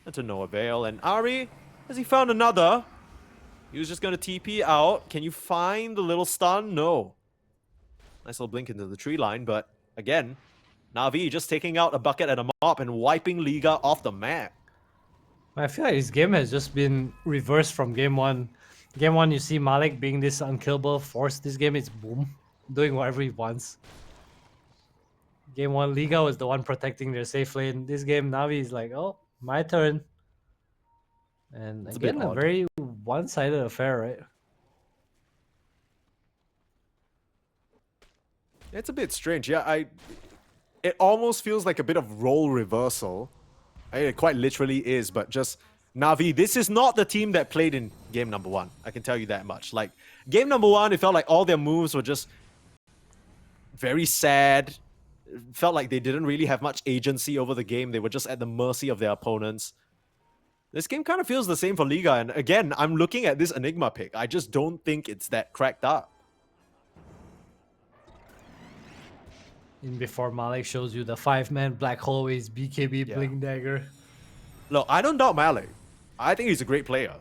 And to no avail. And Ari, has he found another? He was just going to TP out. Can you find the little stun? No. Nice little blink into the tree line, but again, Na'Vi just taking out a bucket and a mop and wiping Liga off the map. I feel like this game has just been reversed from game one. Game one, you see Malik being this unkillable force. This game, it's Boom doing whatever he wants. Game one, Liga was the one protecting their safe lane. This game, Navi is like, oh, my turn. And It's a bit again, a odd. very one-sided affair, right? It's a bit strange. Yeah, it almost feels like a bit of role reversal. It quite literally is, but just Na'Vi, this is not the team that played in game number one. I can tell you that much. Like, game number one, it felt like all their moves were just very sad. It felt like they didn't really have much agency over the game. They were just at the mercy of their opponents. This game kind of feels the same for Liga, and again, I'm looking at this Enigma pick. I just don't think it's that cracked up. And before Malik shows you the 5-man black hole with his BKB Yeah. Blink Dagger. Look, I don't doubt Malik. I think he's a great player.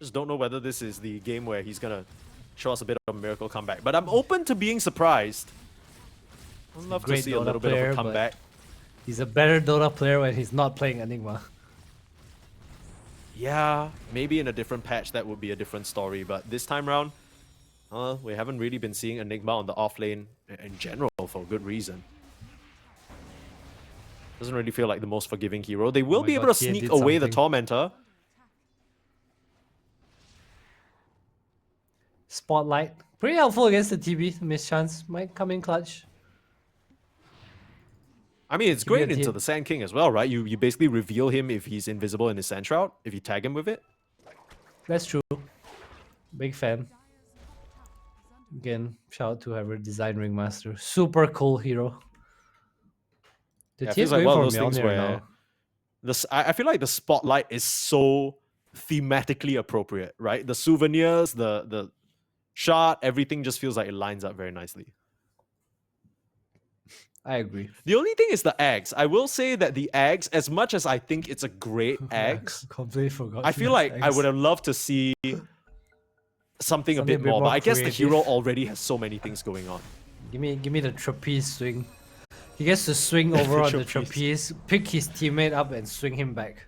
Just don't know whether this is the game where he's gonna show us a bit of a miracle comeback. But I'm open to being surprised. I'd love to great see a Dota little bit player, of a but- comeback. He's a better Dota player when he's not playing Enigma. Yeah, maybe in a different patch that would be a different story. But this time around, we haven't really been seeing Enigma on the off lane in general for good reason. Doesn't really feel like the most forgiving hero. They will my be able God, to Tia sneak did away the something. Tormentor. Spotlight. Pretty helpful against the TB. Miss chance. Might come in clutch. I mean, it's Give me great a into tip. the Sand King as well, right? You basically reveal him if he's invisible in his Sand Shroud, if you tag him with it. That's true. Big fan. Again, shout out to whoever designed Ringmaster. Super cool hero. The Yeah, it Tia's feels like going one for of those things Mjolnir where now. I feel like the spotlight is so thematically appropriate, right? The souvenirs, the shot, everything just feels like it lines up very nicely. I agree. The only thing is the eggs. I will say that the eggs, as much as I think it's a great eggs, Completely forgot. I feel like I would have loved to see something a bit more. But I guess the hero creative. already has so many things going on. Give me the trapeze swing. He gets to swing over on the trapeze. trapeze, pick his teammate up, and swing him back.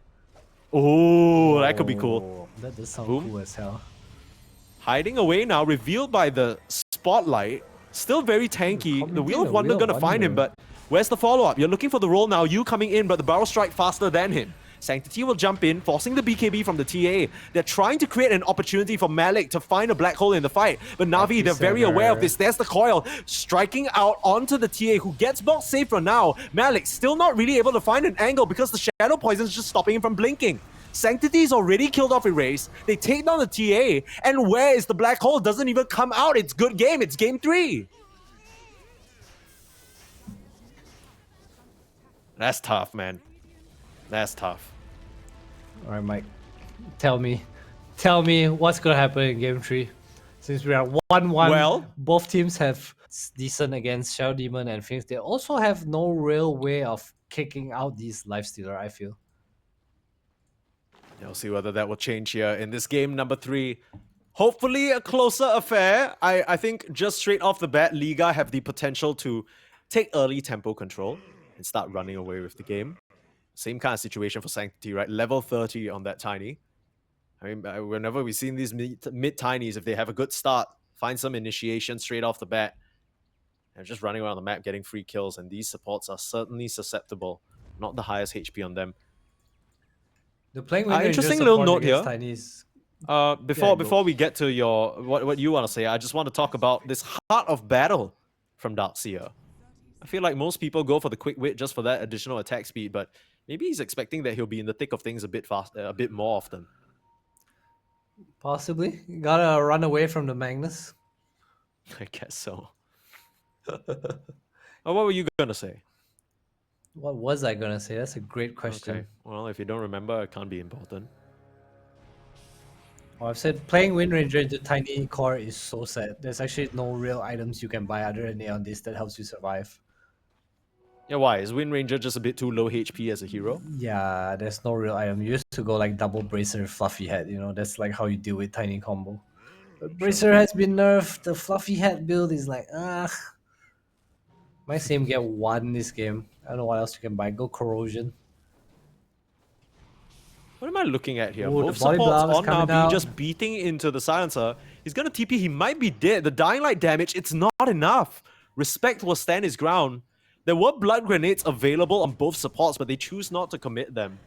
Oh, that could be cool. Oh, that does sound Boom. cool as hell. Hiding away now, revealed by the spotlight. Still very tanky. The Wheel of Wonder gonna find him, but where's the follow-up? You're looking for the roll now. You coming in, but the barrel strike faster than him. Sanctity will jump in, forcing the BKB from the TA. They're trying to create an opportunity for Malik to find a black hole in the fight. But Na'Vi, they're very aware of this. There's the coil, striking out onto the TA, who gets box safe for now. Malik still not really able to find an angle because the Shadow Poison is just stopping him from blinking. Sanctity's already killed off Erase. They take down the TA, and where is the black hole? Doesn't even come out. It's good game. It's game 3. That's tough, man. That's tough. All right, Mike. Tell me what's gonna happen in game 3. Since we are 1-1, Well, both teams have decent against Shadow Demon and Phoenix. They also have no real way of kicking out these Lifestealer, I feel. we'll see whether that will change here in this game number 3. Hopefully a closer affair. I think just straight off the bat, Liga have the potential to take early tempo control and start running away with the game. Same kind of situation for Sanctity, right? Level 30 on that Tiny. I mean, whenever we've seen these mid-Tinies, if they have a good start, find some initiation straight off the bat, they're just running around the map getting free kills, and these supports are certainly susceptible. Not the highest HP on them. The playing interesting little note here. Tinies. Before we get to your what you want to say, I just want to talk about this Heart of Battle from Darkseer. I feel like most people go for the quick wit just for that additional attack speed, but maybe he's expecting that he'll be in the thick of things a bit faster, a bit more often. Possibly. You gotta run away from the Magnus. I guess so. Oh, what were you gonna say? What was I gonna say? That's a great question. Okay. Well, if you don't remember, it can't be important. Oh, I've said playing Wind Ranger into Tiny Core is so sad. There's actually no real items you can buy other than Neon Disc that helps you survive. Yeah, why? Is Wind Ranger just a bit too low HP as a hero? Yeah, there's no real item. You used to go like double Bracer, Fluffy Head, you know, that's like how you deal with Tiny combo. But Bracer has been nerfed. The Fluffy Head build is like, might see him get 1 this game. I don't know what else you can buy. Go Corrosion. What am I looking at here? Ooh, Both the body supports blow is on coming Navi out. just beating into the silencer. He's gonna TP, he might be dead. The Dying Light damage, it's not enough. Respect will stand his ground. There were blood grenades available on both supports, but they choose not to commit them.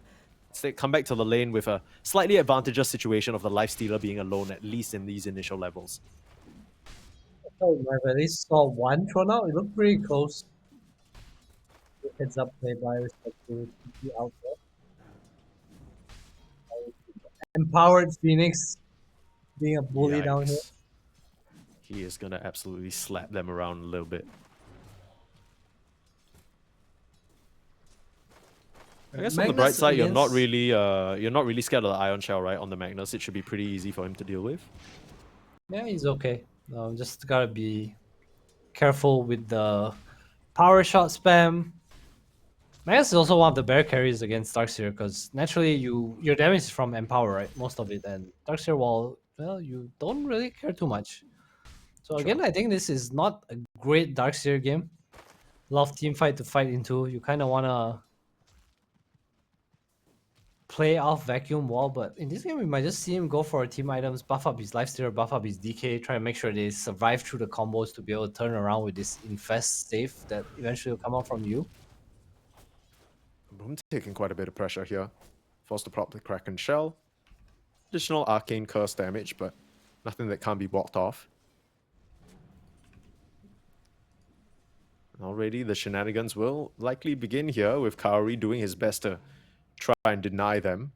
Instead, come back to the lane with a slightly advantageous situation of the Lifestealer being alone, at least in these initial levels. Oh, I at least saw 1 thrown out. It looked pretty close. Heads up play by respect to the out there. Empowered Phoenix being a bully down here. Yikes. He is gonna absolutely slap them around a little bit. I guess on the bright side, you're not really scared of the Ion Shell, right? On the Magnus, it should be pretty easy for him to deal with. Yeah, he's okay. Just gotta be careful with the power shot spam. Magnus is also one of the bear carries against Darkseer because naturally your damage is from Empower, right? Most of it, and Darkseer well, you don't really care too much. So again, I think this is not a great Darkseer game. A lot of team fight to fight into. You kind of wanna play off Vacuum Wall, but in this game we might just see him go for team items, buff up his Lifestealer, buff up his DK, try to make sure they survive through the combos to be able to turn around with this Infest safe that eventually will come out from you. I'm taking quite a bit of pressure here. Forced to prop the Kraken Shell. Additional Arcane Curse damage, but nothing that can't be walked off. Already the shenanigans will likely begin here with Kaori doing his best to try and deny them.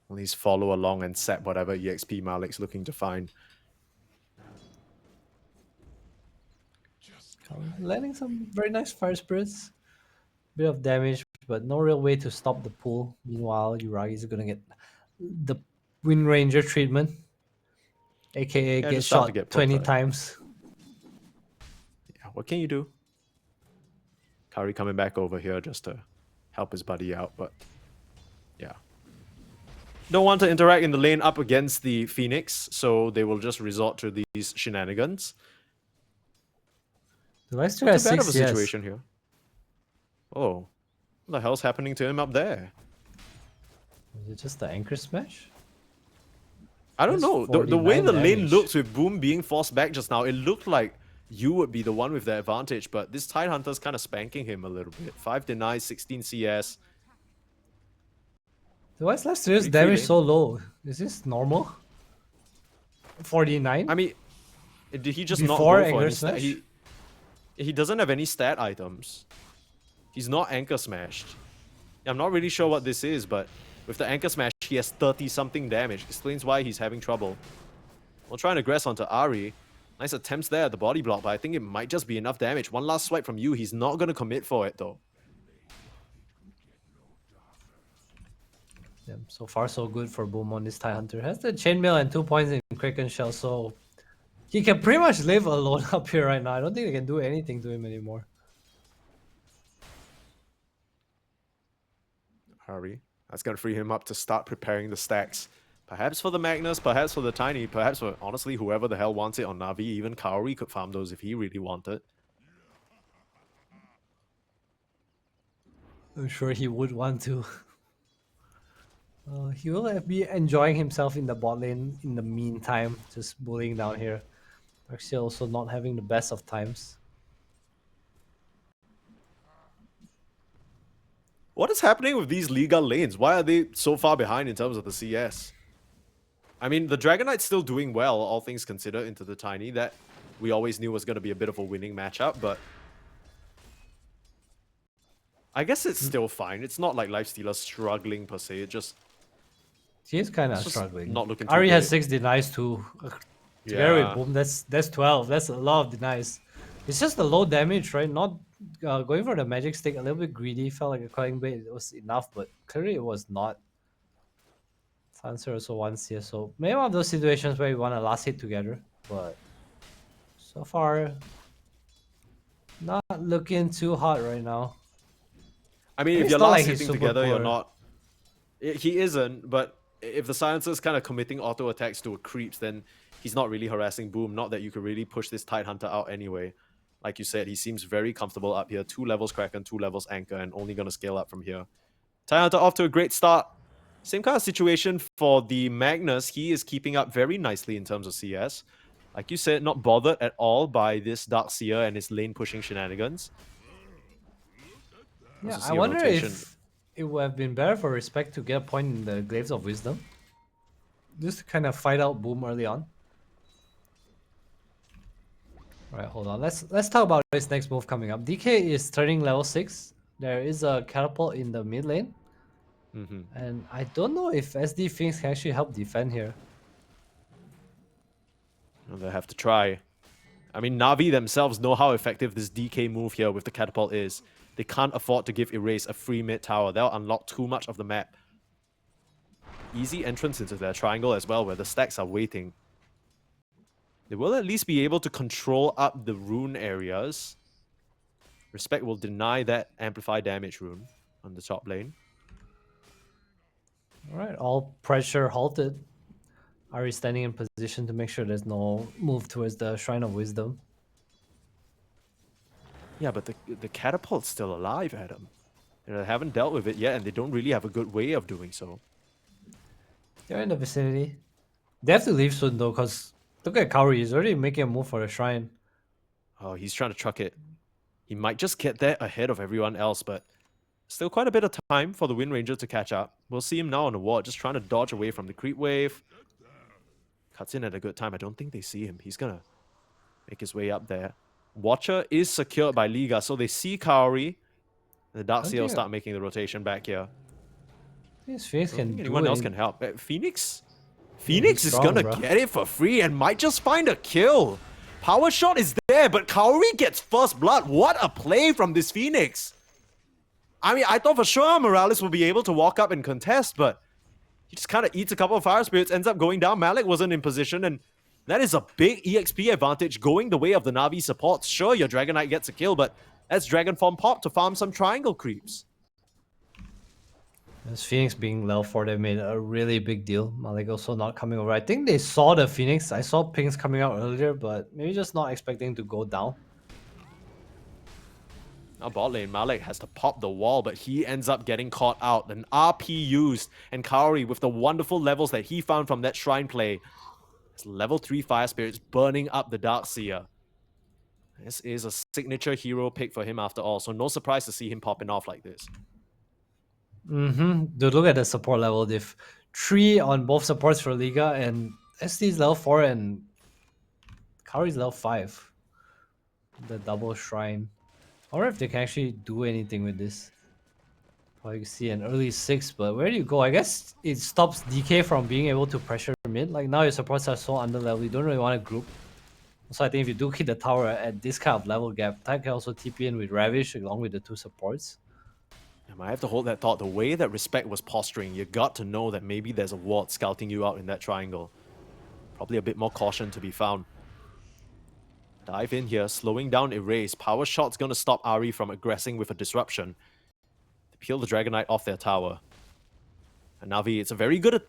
At least follow along and set whatever EXP Malik's looking to find. Landing some very nice Fire Spirits. Bit of damage, but no real way to stop the pool. Meanwhile, Uragi is gonna get the Wind Ranger treatment. AKA get shot 20 times. Yeah, what can you do? Kaori coming back over here just to help his buddy out, but yeah. Don't want to interact in the lane up against the Phoenix, so they will just resort to these shenanigans. The Lifestealer has Not too bad 6 of a situation here. Oh, what the hell's happening to him up there? Is it just the anchor smash? I don't That's know. The way 49 the lane damage. looks with Boom being forced back just now, it looked like you would be the one with the advantage, but this Tidehunter's kind of spanking him a little bit. 5 denies, 16 CS. Why is last year's Free damage lane. so low? Is this normal? 49? I mean, did he just not Before go for Anchor any stat? Smash? He doesn't have any stat items. He's not anchor smashed. I'm not really sure what this is, but with the anchor smash, he has 30-something damage. Explains why he's having trouble. We'll try and aggress onto Ari. Nice attempts there at the body block, but I think it might just be enough damage. One last swipe from you. He's not going to commit for it, though. Yeah, so far so good for Boom on this Tidehunter. Has the chainmail and 2 points in Kraken Shell, so he can pretty much live alone up here right now. I don't think they can do anything to him anymore. Ari. That's going to free him up to start preparing the stacks. Perhaps for the Magnus, perhaps for the Tiny, perhaps for, honestly, whoever the hell wants it on Navi. Even Kaori could farm those if he really wanted. I'm sure he would want to. He will be enjoying himself in the bot lane in the meantime, just bullying down here. Actually, also not having the best of times. What is happening with these Liga lanes? Why are they so far behind in terms of the CS? I mean, the Dragon Knight's still doing well, all things considered, into the Tiny. That we always knew was going to be a bit of a winning matchup, but I guess it's still fine. It's not like Lifestealer's struggling per se. It just He is kind of It's just struggling. not looking too Ari has great. 6 denies too. Together with Yeah. Boom, that's 12. That's a lot of denies. It's just the low damage, right? Not going for the magic stick, a little bit greedy. Felt like a calling bait was enough, but clearly it was not. Answer also wants here, so maybe one of those situations where you want to last hit together, but so far not looking too hot right now. I mean, if It's you're not last like he's hitting super together, you're poor. not... He isn't, but if the Silencer's kind of committing auto attacks to creeps, then he's not really harassing Boom. Not that you could really push this Tidehunter out anyway. Like you said, he seems very comfortable up here. 2 levels Kraken, 2 levels Anchor, and only going to scale up from here. Tidehunter off to a great start. Same kind of situation for the Magnus. He is keeping up very nicely in terms of CS. Like you said, not bothered at all by this Darkseer and his lane pushing shenanigans. Yeah, Also I see a wonder rotation. if it would have been better for Respect to get a point in the Glaives of Wisdom. Just to kind of fight out Boom early on. Alright, hold on. Let's talk about his next move coming up. DK is turning level 6. There is a catapult in the mid lane. And I don't know if SD Phoenix can actually help defend here. And they have to try. I mean, Na'Vi themselves know how effective this DK move here with the catapult is. They can't afford to give Erase a free mid tower. They'll unlock too much of the map. Easy entrance into their triangle as well, where the stacks are waiting. They will at least be able to control up the rune areas. Respect will deny that amplify damage rune on the top lane. Alright, all pressure halted. Ari standing in position to make sure there's no move towards the Shrine of Wisdom. Yeah, but the catapult's still alive, Adam. They haven't dealt with it yet, and they don't really have a good way of doing so. They're in the vicinity. They have to leave soon though, because look at Kaori, he's already making a move for the Shrine. Oh, he's trying to truck it. He might just get there ahead of everyone else, but still quite a bit of time for the Wind Ranger to catch up. We'll see him now on the ward, just trying to dodge away from the creep wave. Cuts in at a good time. I don't think they see him. He's gonna make his way up there. Watcher is secured by Liga, so they see Kaori. The Darkseer will start making the rotation back here. This Phoenix I don't can think do anyone else it. can help. Phoenix? Phoenix is strong, gonna bro. get it for free and might just find a kill. Power shot is there, but Kaori gets first blood. What a play from this Phoenix. I mean, I thought for sure Morales would be able to walk up and contest, but he just kind of eats a couple of Fire Spirits, ends up going down. Malik wasn't in position, and that is a big EXP advantage going the way of the Na'Vi supports. Sure, your Dragon Knight gets a kill, but that's Dragon Form pop to farm some triangle creeps. This Phoenix being level 4, they made a really big deal. Malik also not coming over. I think they saw the Phoenix. I saw pings coming out earlier, but maybe just not expecting to go down. Now bot lane, Malik has to pop the wall, but he ends up getting caught out. An RP used, and Kaori, with the wonderful levels that he found from that Shrine play, has level 3 Fire Spirits burning up the Darkseer. This is a signature hero pick for him after all, so no surprise to see him popping off like this. Dude, look at the support level. They've 3 on both supports for Liga, and SD's level 4 and Kaori's level 5. The double shrine. I wonder if they can actually do anything with this. Probably see an early 6, but where do you go? I guess it stops DK from being able to pressure mid. Like now your supports are so under level, you don't really want to group. So I think if you do hit the tower at this kind of level gap, that can also TP in with Ravish along with the 2 supports. I have to hold that thought. The way that Respect was posturing, you got to know that maybe there's a ward scouting you out in that triangle. Probably a bit more caution to be found. Dive in here, slowing down Erase. Power Shot's gonna stop Ahri from aggressing with a disruption. To peel the Dragon Knight off their tower. And Navi, it's a very good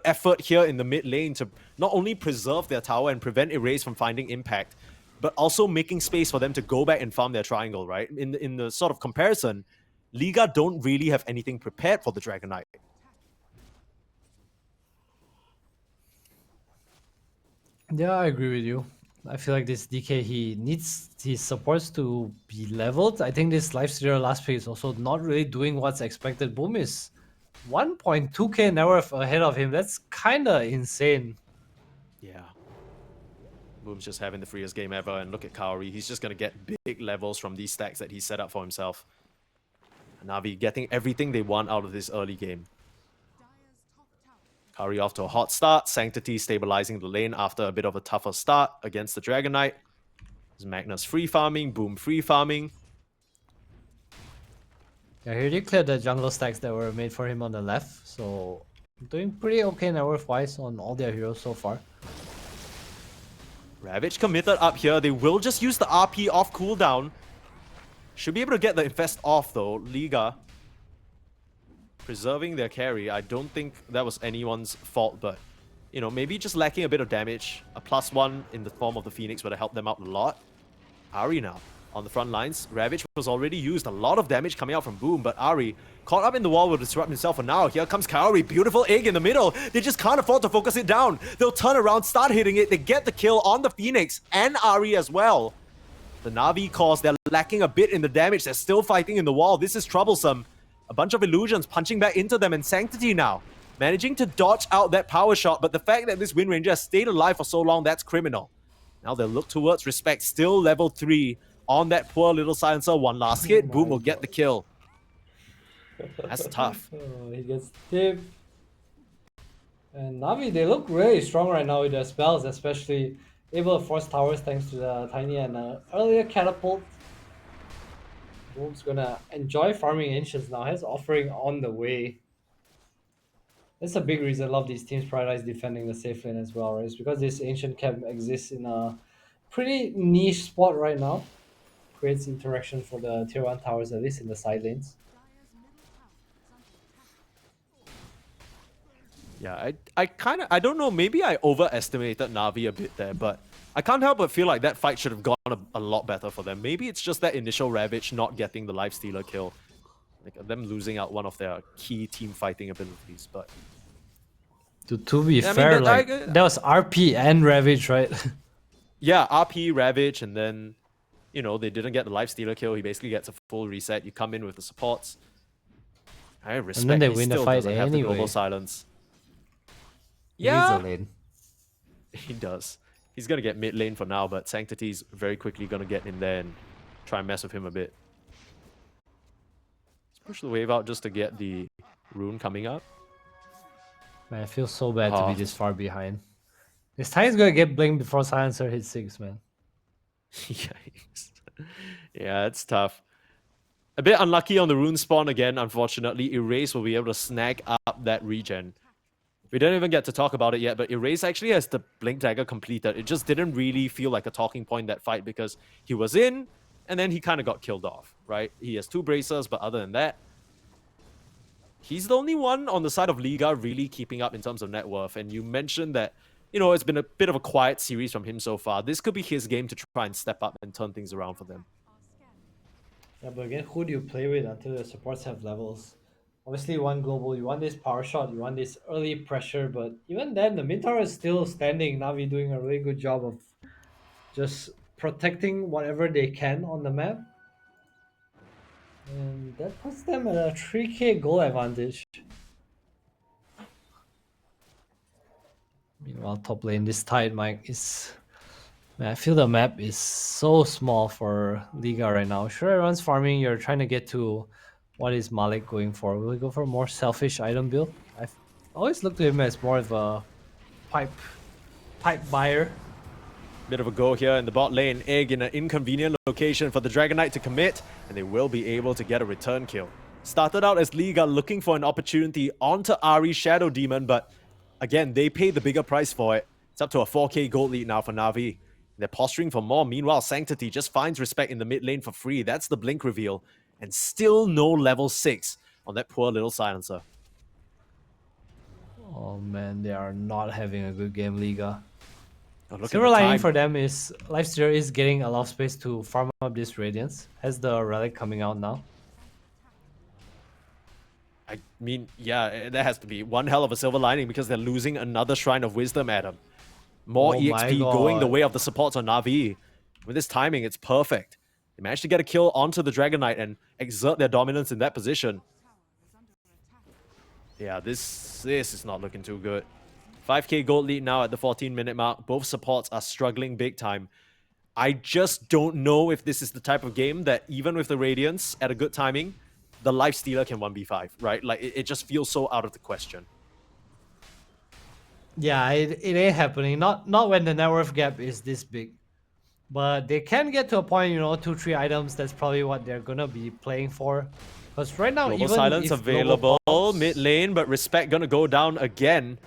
effort here in the mid lane to not only preserve their tower and prevent Erase from finding impact, but also making space for them to go back and farm their triangle, right? In the sort of comparison, Liga don't really have anything prepared for the Dragon Knight. Yeah, I agree with you. I feel like this DK, he needs his supports to be leveled. I think this Lifestealer last pick is also not really doing what's expected. Boom is 1.2k net worth ahead of him. That's kind of insane. Yeah. Boom's just having the freest game ever, and look at Kaori. He's just going to get big levels from these stacks that he set up for himself. Navi getting everything they want out of this early game. Kaori off to a hot start. Sanctity stabilizing the lane after a bit of a tougher start against the Dragon Knight. There's Magnus free farming, Boom free farming. Yeah, he already cleared the jungle stacks that were made for him on the left, so doing pretty okay net worth wise on all their heroes so far. Ravage committed up here. They will just use the RP off cooldown. Should be able to get the Infest off though. Liga preserving their carry. I don't think that was anyone's fault, but you know, maybe just lacking a bit of damage. A +1 in the form of the Phoenix would have helped them out a lot. Ahri now on the front lines. Ravage was already used. A lot of damage coming out from Boom, but Ahri caught up in the wall will disrupt himself for now. Here comes Kaori. Beautiful egg in the middle. They just can't afford to focus it down. They'll turn around, start hitting it. They get the kill on the Phoenix and Ahri as well. The Navi cause, they're lacking a bit in the damage. They're still fighting in the wall. This is troublesome. A bunch of illusions punching back into them, and Sanctity now managing to dodge out that power shot, but the fact that this Wind Ranger has stayed alive for so long, that's criminal. Now they'll look towards Respect, still level 3 on that poor little silencer. One last hit, Boom will get the kill. That's tough. Oh, he gets tipped. And Navi, they look really strong right now with their spells, especially able to force towers thanks to the Tiny and earlier Catapult. Boom's gonna enjoy farming Ancients now. His offering on the way. That's a big reason a lot of these teams prioritize defending the safe lane as well, right? It's because this Ancient Camp exists in a pretty niche spot right now. Creates interaction for the tier 1 towers, at least in the side lanes. Yeah, I don't know, maybe I overestimated Navi a bit there, but I can't help but feel like that fight should have gone a lot better for them. Maybe it's just that initial Ravage not getting the Lifestealer kill. Like them losing out one of their key team fighting abilities, but... To be fair, that was RP and Ravage, right? Yeah, RP, Ravage, and then, you know, they didn't get the Lifestealer kill. He basically gets a full reset. You come in with the supports. I respect. And then they he win the still fight doesn't have the anyway. global silence. He Yeah, needs a lane. he does. He's gonna get mid lane for now, but Sanctity's very quickly gonna get in there and try and mess with him a bit. Let's push the wave out just to get the rune coming up. Man, I feel so bad to be this far behind. This Tiny's gonna get blinked before Silencer hits 6, man. Yikes. Yeah, it's tough. A bit unlucky on the rune spawn again, unfortunately. Erase will be able to snag up that regen. We didn't even get to talk about it yet, but Erase actually has the Blink Dagger completed. It just didn't really feel like a talking point that fight because he was in, and then he kind of got killed off, right? He has 2 bracers, but other than that, he's the only one on the side of Liga really keeping up in terms of net worth. And you mentioned that, you know, it's been a bit of a quiet series from him so far. This could be his game to try and step up and turn things around for them. Yeah, but again, who do you play with until your supports have levels? Obviously, you want global, you want this power shot, you want this early pressure, but even then, the mid tower is still standing. Navi doing a really good job of just protecting whatever they can on the map. And that puts them at a 3k goal advantage. Meanwhile, top lane, this tide Mike is. Man, I feel the map is so small for Liga right now. Sure, everyone's farming. You're trying to get to what is Malik going for? Will he go for a more selfish item build? I've always looked at him as more of a pipe pipe buyer. Bit of a go here in the bot lane. Egg in an inconvenient location for the Dragon Knight to commit, and they will be able to get a return kill. Started out as Liga looking for an opportunity onto Ahri's Shadow Demon, but again, they paid the bigger price for it. It's up to a 4k gold lead now for Na'Vi. They're posturing for more. Meanwhile, Sanctity just finds respect in the mid lane for free. That's the blink reveal. And still no level 6 on that poor little silencer. Oh man, they are not having a good game, Liga. Oh, look at Silver the lining time. for them is Lifesteal is getting a lot of space to farm up this Radiance. Has the relic coming out now? I mean, yeah, there has to be one hell of a silver lining because they're losing another Shrine of Wisdom, Adam. More Oh my EXP going the God. way of the supports on Na'Vi. With this timing, it's perfect. They managed to get a kill onto the Dragon Knight and exert their dominance in that position. Yeah, this is not looking too good. 5k gold lead now at the 14-minute mark. Both supports are struggling big time. I just don't know if this is the type of game that even with the Radiance at a good timing, the Life Stealer can 1v5, right? Like, it just feels so out of the question. Yeah, it ain't happening. Not when the net worth gap is this big. But they can get to a point, 2-3 items. That's probably what they're gonna be playing for. Because right now, Global even Silence if global available pops, mid lane, but Respect gonna go down again.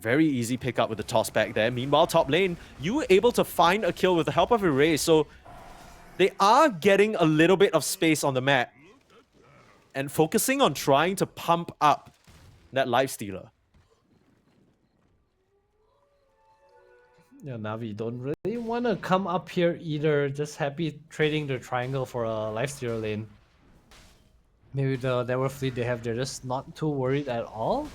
Very easy pickup with the toss back there. Meanwhile, top lane, you were able to find a kill with the help of Erase, so they are getting a little bit of space on the map and focusing on trying to pump up that Lifestealer. yeah, Navi don't really want to come up here either. Just happy trading the triangle for a lifesteal lane. Maybe the network fleet they have, they're just not too worried at all.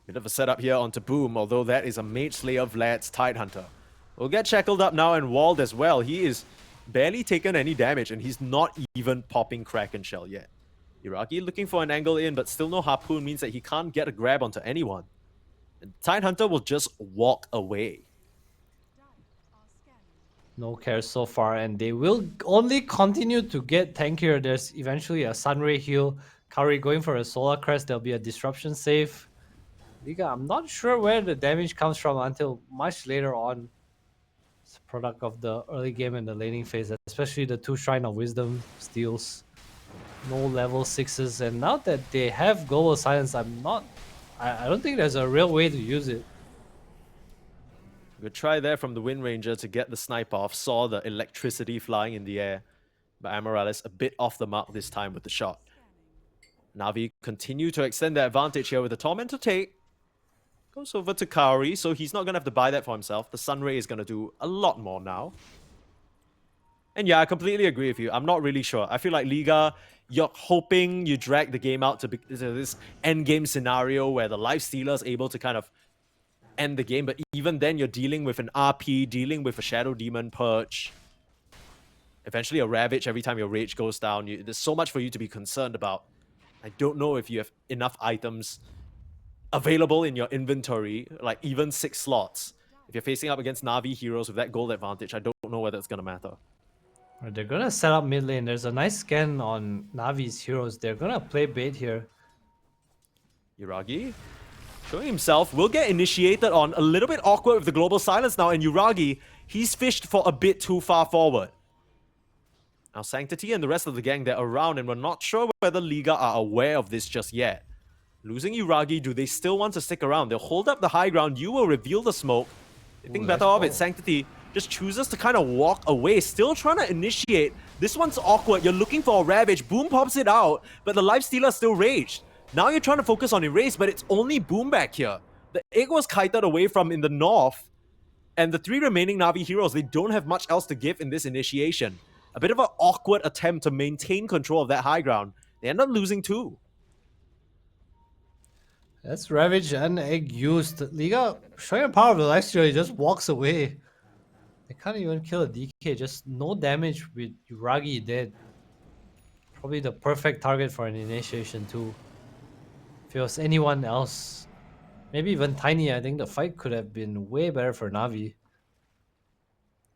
Bit of a setup here onto Boom, although that is a Mage Slayer Vlad's Tidehunter. Will get shackled up now and walled as well. He is barely taken any damage, and he's not even popping Kraken Shell yet. Iraqi looking for an angle in, but still no Harpoon means that he can't get a grab onto anyone. And Tidehunter will just walk away. No cares so far, and they will only continue to get tankier. There's eventually a Sunray heal. Kauri going for a Solar Crest. There'll be a disruption save. Liga, I'm not sure where the damage comes from until much later on. It's a product of the early game and the laning phase, especially the 2 Shrine of Wisdom steals. No level 6s, and now that they have Global Silence, I don't think there's a real way to use it. Good try there from the Wind Ranger to get the snipe off. Saw the electricity flying in the air. But Amaryllis a bit off the mark this time with the shot. Na'Vi continue to extend their advantage here with the Tormentor take. Goes over to Kaori, so he's not going to have to buy that for himself. The Sunray is going to do a lot more now. And yeah, I completely agree with you. I'm not really sure. I feel like Liga, you're hoping you drag the game out to this endgame scenario where the Life Stealer is able to kind of end the game. But even then, you're dealing with an RP, dealing with a Shadow Demon Perch. Eventually a Ravage every time your Rage goes down. There's so much for you to be concerned about. I don't know if you have enough items available in your inventory, like even 6 slots. If you're facing up against Na'Vi heroes with that gold advantage, I don't know whether it's going to matter. They're gonna set up mid lane. There's a nice scan on Navi's heroes. They're gonna play bait here. Yuragi showing himself, will get initiated on. A little bit awkward with the Global Silence now, and Yuragi, he's fished for a bit too far forward. Now Sanctity and the rest of the gang, they're around, and we're not sure whether Liga are aware of this just yet. Losing Yuragi, do they still want to stick around? They'll hold up the high ground. You will reveal the smoke. They think better of it. Sanctity just chooses to kind of walk away, still trying to initiate. This one's awkward. You're looking for a Ravage. Boom pops it out, but the Lifestealer still raged. Now you're trying to focus on Erase, but it's only Boom back here. The egg was kited away from in the north, and the 3 remaining Na'Vi heroes, they don't have much else to give in this initiation. a bit of an awkward attempt to maintain control of that high ground. They end up losing 2. That's Ravage and Egg used. Liga showing the power of the lifesteal, he just walks away. They can't even kill a DK, just no damage with Uragi dead. Probably the perfect target for an initiation too. If it was anyone else, maybe even Tiny, I think the fight could have been way better for Navi.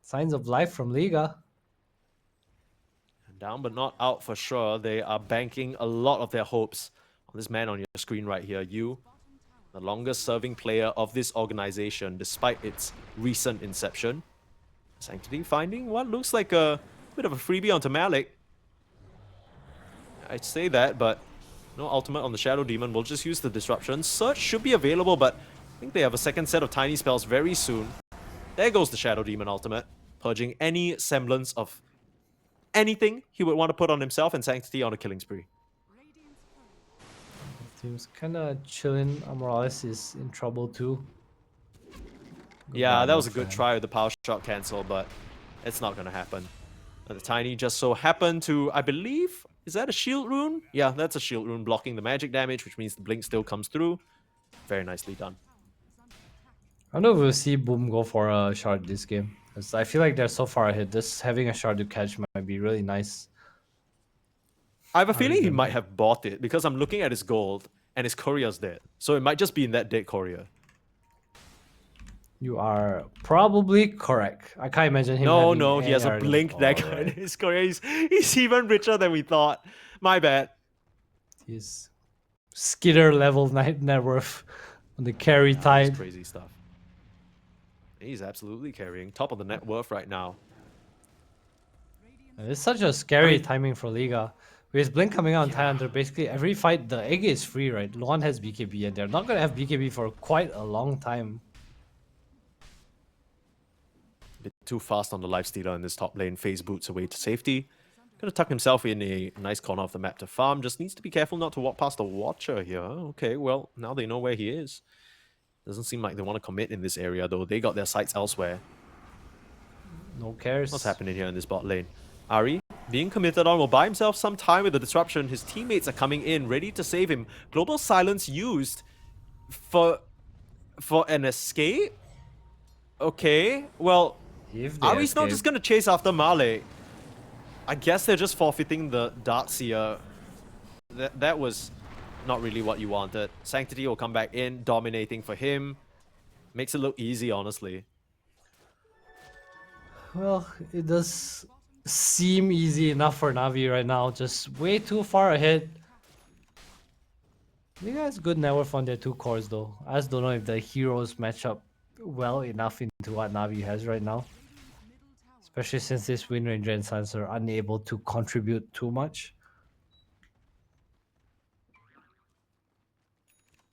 Signs of life from Liga. Down but not out for sure. They are banking a lot of their hopes on this man on your screen right here. You, the longest serving player of this organization, despite its recent inception. Sanctity finding what looks like a bit of a freebie onto Malik. I'd say that, but no ultimate on the Shadow Demon. We'll just use the disruption. Search should be available, but I think they have a second set of tiny spells very soon. There goes the Shadow Demon ultimate, purging any semblance of anything he would want to put on himself, and Sanctity on a killing spree. Team's kind of chilling. Amorales is in trouble too. Yeah, that was a Goodbye, my good friend. try with the power shot cancel, but it's not going to happen. The Tiny just so happened to, I believe, is that a shield rune? Yeah, that's a shield rune blocking the magic damage, which means the blink still comes through. Very nicely done. I don't know if we'll see Boom go for a shard this game. 'Cause I feel like they're so far ahead. Just having a shard to catch might be really nice. I have a I'll feeling read he them. might have bought it because I'm looking at his gold and his courier's dead. So it might just be in that dead courier. You are probably correct. I can't imagine him. No, having no, he any has a item. blink dagger in Alright. his courier. He's even richer than we thought. My bad. He's skitter level net worth on the carry That is tide. crazy stuff. He's absolutely carrying. Top of the net worth right now. It's such a scary I mean- timing for Liga. With his blink coming out on Thailander, basically every fight the egg is free, right? Luan has BKB and they're not gonna have BKB for quite a long time. Bit too fast on the lifestealer in this top lane. Phase boots away to safety. Gonna tuck himself in a nice corner of the map to farm. Just needs to be careful not to walk past the Watcher here. Okay, well, now they know where he is. Doesn't seem like they want to commit in this area, though. They got their sights elsewhere. No cares. What's happening here in this bot lane? Ari, being committed on, will buy himself some time with the disruption. His teammates are coming in, ready to save him. Global Silence used for an escape? Okay, well, If they Ari's not escape. just gonna chase after Male. I guess they're just forfeiting the Darkseer. That was not really what you wanted. Sanctity will come back in, dominating for him. Makes it look easy, honestly. Well, it does seem easy enough for Navi right now. Just way too far ahead. Liga has good net worth on their 2 cores though. I just don't know if the heroes match up well enough into what Navi has right now. Especially since this Wind Ranger and Sans are unable to contribute too much.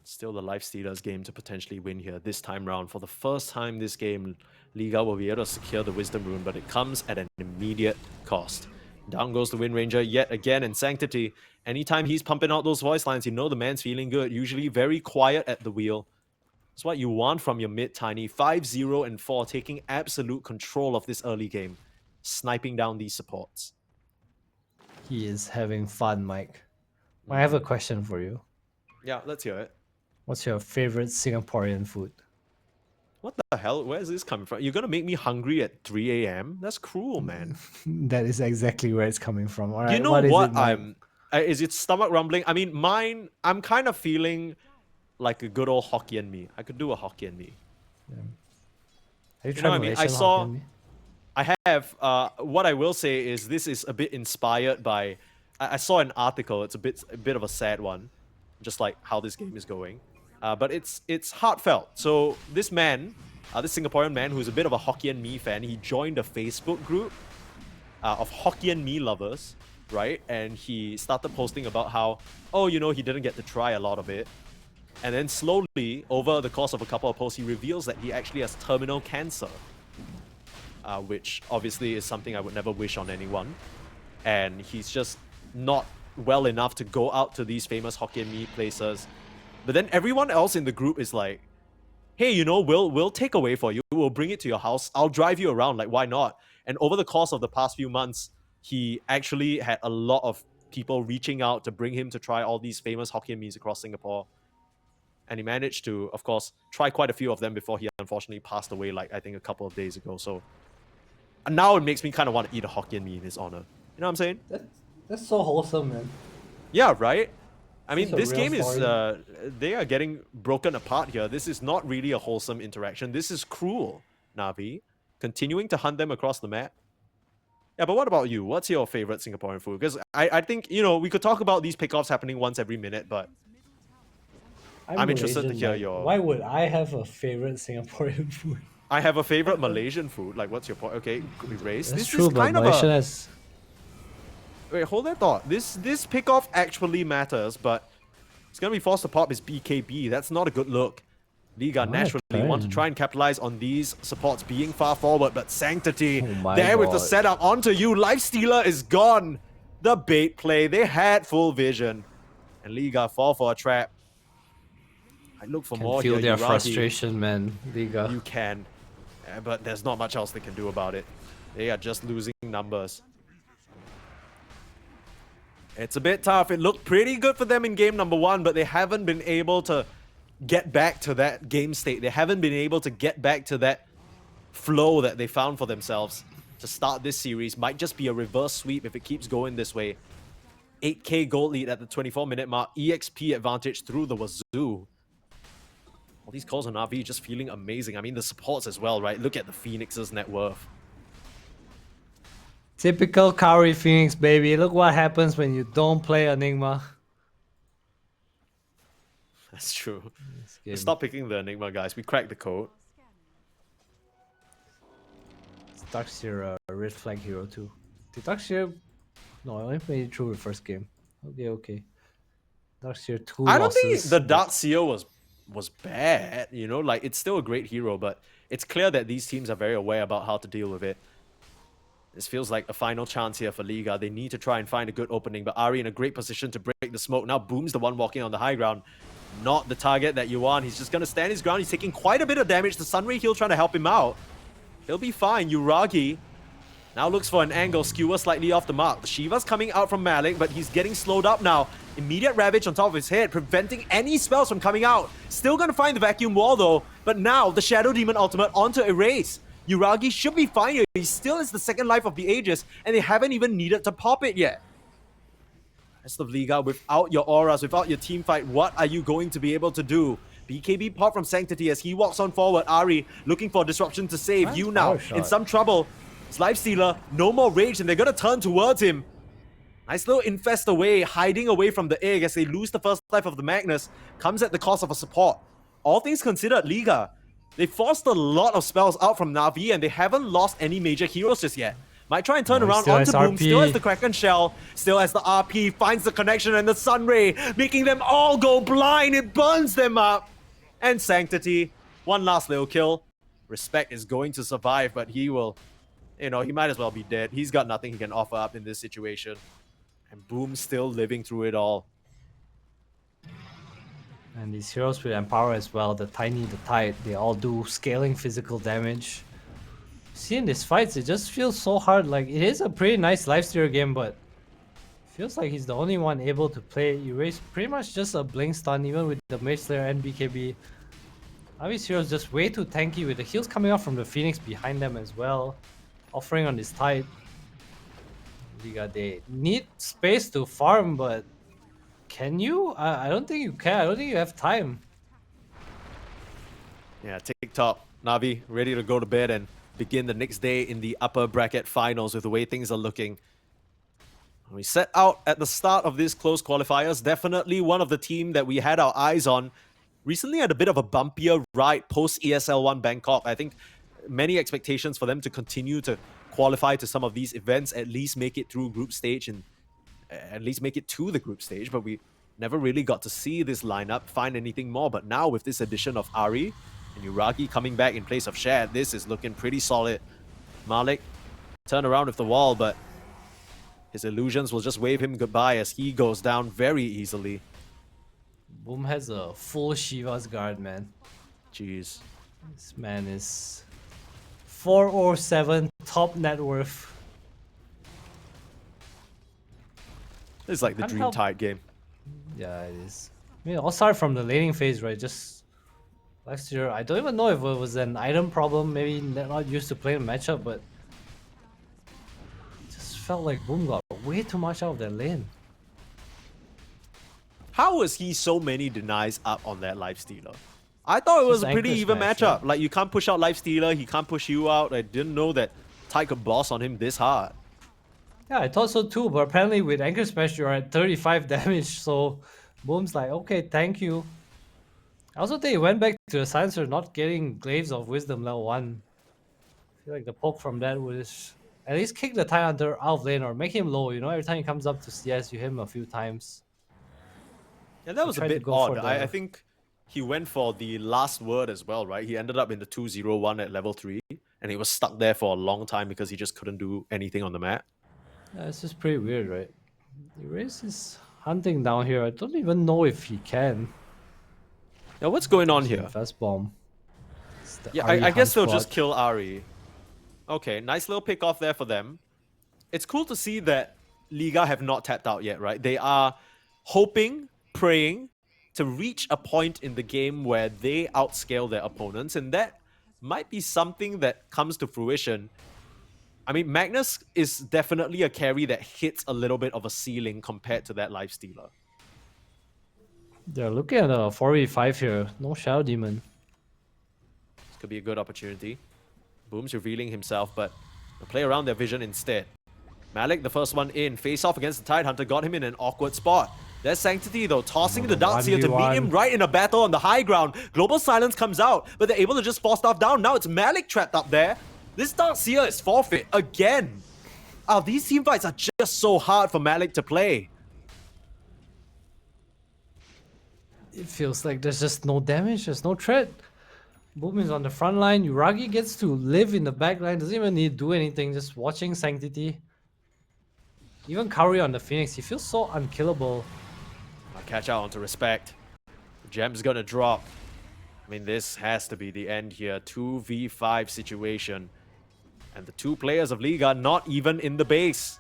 Still the Lifestealer's game to potentially win here this time round. For the first time this game, Liga will be able to secure the Wisdom Rune, but it comes at an immediate cost. Down goes the Wind Ranger yet again, and Sanctity. Anytime he's pumping out those voice lines, you know the man's feeling good. Usually very quiet at the wheel. It's what you want from your mid Tiny. 5-0 and 4, taking absolute control of this early game. Sniping down these supports. He is having fun, Mike. I have a question for you. Yeah, let's hear it. What's your favorite Singaporean food? What the hell? Where is this coming from? You're gonna make me hungry at 3 a.m.? That's cruel, man. That is exactly where it's coming from. All right, You know what is what? it, Mike? Is it stomach rumbling? I mean, mine. I'm kind of feeling like a good old Hokkien mee. I could do a Hokkien mee. Have you You know tried what I mean? I Malaysian saw- Hokkien Mee? I have. What I will say is this is a bit inspired by. I saw an article. It's a bit of a sad one, just like how this game is going. But it's heartfelt. So this man, this Singaporean man who's a bit of a Hokkien mee fan, he joined a Facebook group of Hokkien mee lovers, right? And he started posting about how, oh, you know, he didn't get to try a lot of it. And then slowly, over the course of a couple of posts, he reveals that he actually has terminal cancer. Which obviously is something I would never wish on anyone. And he's just not well enough to go out to these famous Hokkien mee places. But then everyone else in the group is like, hey, you know, we'll take away for you. We'll bring it to your house. I'll drive you around. Like, why not? And over the course of the past few months, he actually had a lot of people reaching out to bring him to try all these famous Hokkien memes across Singapore. And he managed to, of course, try quite a few of them before he unfortunately passed away, like I think a couple of days ago. So and now it makes me kind of want to eat a Hokkien meme in his honor. You know what I'm saying? That's so wholesome, man. Yeah, right? I mean, Such a this real game is, story. they are getting broken apart here. This is not really a wholesome interaction. This is cruel, Navi. Continuing to hunt them across the map. Yeah, but what about you? What's your favorite Singaporean food? Because I think, you know, we could talk about these pickoffs happening once every minute, but I'm interested to Malaysian, hear like, your... why would I have a favorite Singaporean food? I have a favorite Malaysian food. Like, what's your point? Okay, erase. That's This true, is but kind of Malaysian a... has. Wait, hold that thought. This pickoff actually matters, but it's going to be forced to pop is BKB. That's not a good look. Liga naturally want to try and capitalize on these supports being far forward, but Sanctity Oh my there with the God. setup onto you. Lifestealer is gone. The bait play. They had full vision. And Liga fall for a trap. I look for Can more feel here. their Uragi. frustration, man. Liga. You can. But there's not much else they can do about it. They are just losing numbers. It's a bit tough. It looked pretty good for them in game number 1, but they haven't been able to get back to that game state. They haven't been able to get back to that flow that they found for themselves to start this series. Might just be a reverse sweep if it keeps going this way. 8k gold lead at the 24-minute mark. EXP advantage through the wazoo. All these calls on RV just feeling amazing. I mean, the supports as well, right? Look at the Phoenix's net worth. Typical Kaori Phoenix, baby. Look what happens when you don't play Enigma. That's true. This game. Stop picking the Enigma, guys. We cracked the code. Darkseer red flag hero too. Did Darkseer? No, I only played it through the first game. Okay. Darkseer 2 I don't think losses. the Darkseer was bad, you know? Like, it's still a great hero, but it's clear that these teams are very aware about how to deal with it. This feels like a final chance here for Liga. They need to try and find a good opening, but Ari in a great position to break the smoke. Now Boom's the one walking on the high ground. Not the target that you want. He's just going to stand his ground. He's taking quite a bit of damage. The Sunray Heal trying to help him out. He'll be fine. Uragi now looks for an angle. Skewer slightly off the mark. The Shiva's coming out from Malik, but he's getting slowed up now. Immediate Ravage on top of his head, preventing any spells from coming out. Still going to find the Vacuum Wall though, but now the Shadow Demon ultimate onto Erase. Uragi should be fine here. He still is the second life of the Aegis, and they haven't even needed to pop it yet. Rest of Liga, without your auras, without your team fight, what are you going to be able to do? BKB pop from Sanctity as he walks on forward. Ari looking for disruption to save. Nice You now power shot. in some trouble. It's Lifestealer, no more rage, and they're gonna turn towards him. Nice little infest away, hiding away from the egg as they lose the first life of the Magnus. Comes at the cost of a support. All things considered, Liga, they forced a lot of spells out from Na'Vi and they haven't lost any major heroes just yet. Might try and turn Oh, he around still onto has Boom, still RP. has the Kraken Shell, still has the RP, finds the connection and the Sunray, making them all go blind. It burns them up. And Sanctity, one last little kill. Respect is going to survive, but he will, you know, he might as well be dead. He's got nothing he can offer up in this situation. And Boom still living through it all. And these heroes with Empower as well, the Tiny, the Tide, they all do scaling physical damage. Seeing these fights, it just feels so hard. Like, it is a pretty nice Lifestealer game, but feels like he's the only one able to play Erase pretty much just a blink stun, even with the Mage Slayer and BKB. Navi's heroes just way too tanky with the heals coming out from the Phoenix behind them as well. Offering on this Tide. Liga, they need space to farm, but can you? I don't think you can. I don't think you have time. Yeah, TikTok, Navi, ready to go to bed and begin the next day in the upper bracket finals with the way things are looking. We set out at the start of this close qualifiers, definitely one of the team that we had our eyes on. Recently had a bit of a bumpier ride post ESL1 Bangkok. I think many expectations for them to continue to qualify to some of these events, at least make it through group stage and at least make it to the group stage, but we never really got to see this lineup find anything more. But now with this addition of Ari and Uragi coming back in place of Shad, this is looking pretty solid. Malik turn around with the wall, but his illusions will just wave him goodbye as he goes down very easily. Boom has a full Shiva's guard, man. Jeez. This man is 407 top net worth. It's like the Can't Dream help- Tide game. Yeah, it is. I mean, I'll start from the laning phase, right? Just last year, I don't even know if it was an item problem. Maybe they're not used to playing matchup, but it just felt like Boom got way too much out of that lane. How was he so many denies up on that Lifestealer? I thought it was Just a pretty anchor even smash, matchup. right? Like, you can't push out Lifestealer, he can't push you out. I didn't know that Tide could boss on him this hard. Yeah, I thought so too, but apparently with Anchor Smash, you're at 35 damage, so Boom's like, okay, thank you. I also think he went back to the Silencer not getting Glaives of Wisdom level 1. I feel like the poke from that would just at least kick the Tidehunter out of lane or make him low, you know? Every time he comes up to CS, you hit him a few times. And that He was a tried to bit go odd. for I the- think he went for the last word as well, right? He ended up in the 2-0-1 at level 3, and he was stuck there for a long time because he just couldn't do anything on the map. Yeah, it's just pretty weird, right? Erase is hunting down here. I don't even know if he can. Now, what's going on here? Fast bomb. It's the Yeah, Ahri I guess Hunt they'll just squad. kill Ari. Okay, nice little pick off there for them. It's cool to see that Liga have not tapped out yet, right? They are hoping, praying to reach a point in the game where they outscale their opponents, and that might be something that comes to fruition. I mean, Magnus is definitely a carry that hits a little bit of a ceiling compared to that Lifestealer. They're looking at a 4v5 here. No Shadow Demon. This could be a good opportunity. Boom's revealing himself, but they'll play around their vision instead. Malik, the first one in, face off against the Tidehunter, got him in an awkward spot. There's Sanctity though, tossing the Darkseer to meet him 1v1. right in a battle on the high ground. Global Silence comes out, but they're able to just force stuff down. Now it's Malik trapped up there. This Darkseer is forfeit again. Oh, these teamfights are just so hard for Malik to play. It feels like there's just no damage, there's no threat. Boom is on the front line. Uragi gets to live in the back line, doesn't even need to do anything, just watching Sanctity. Even Kauri on the Phoenix, he feels so unkillable. I'll catch out onto Respect. Gem's gonna drop. I mean, this has to be the end here. 2v5 situation. And the two players of League are not even in the base.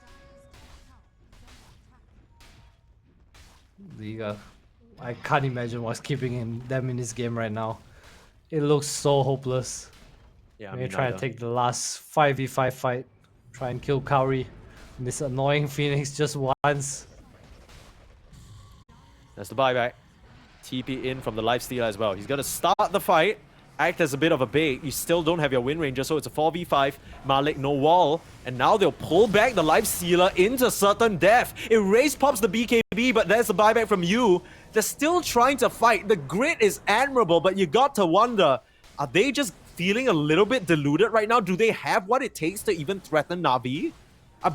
Liga, I can't imagine what's keeping them in this game right now. It looks so hopeless. Yeah, Maybe try to take the last 5v5 fight. Try and kill Kauri. This annoying Phoenix just once. That's the buyback. TP in from the Lifestealer as well. He's gonna start the fight. Act as a bit of a bait. You still don't have your Wind Ranger, so it's a 4v5. Malik, no wall. And now they'll pull back the Lifestealer into certain death. Erase pops the BKB, but there's the buyback from you. They're still trying to fight. The grit is admirable, but you got to wonder, are they just feeling a little bit deluded right now? Do they have what it takes to even threaten Na'Vi?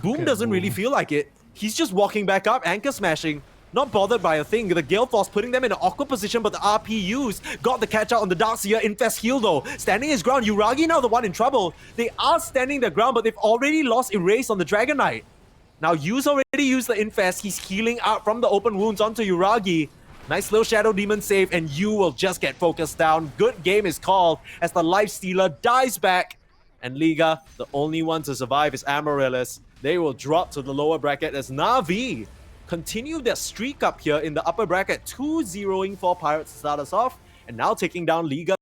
Boom doesn't really feel like it. He's just walking back up, anchor smashing. Not bothered by a thing. The Gale Force putting them in an awkward position, but the RPUs got the catch out on the Darkseer. Infest heal though. Standing his ground. Uragi now the one in trouble. They are standing their ground, but they've already lost Erase on the Dragon Knight. Now Yu's already used the Infest. He's healing out from the open wounds onto Uragi. Nice little Shadow Demon save, and Yu will just get focused down. Good game is called as the Lifestealer dies back. And Liga, the only one to survive is Amaryllis. They will drop to the lower bracket as Na'Vi continue their streak up here in the upper bracket, 2-0ing for Pirates to start us off, and now taking down Liga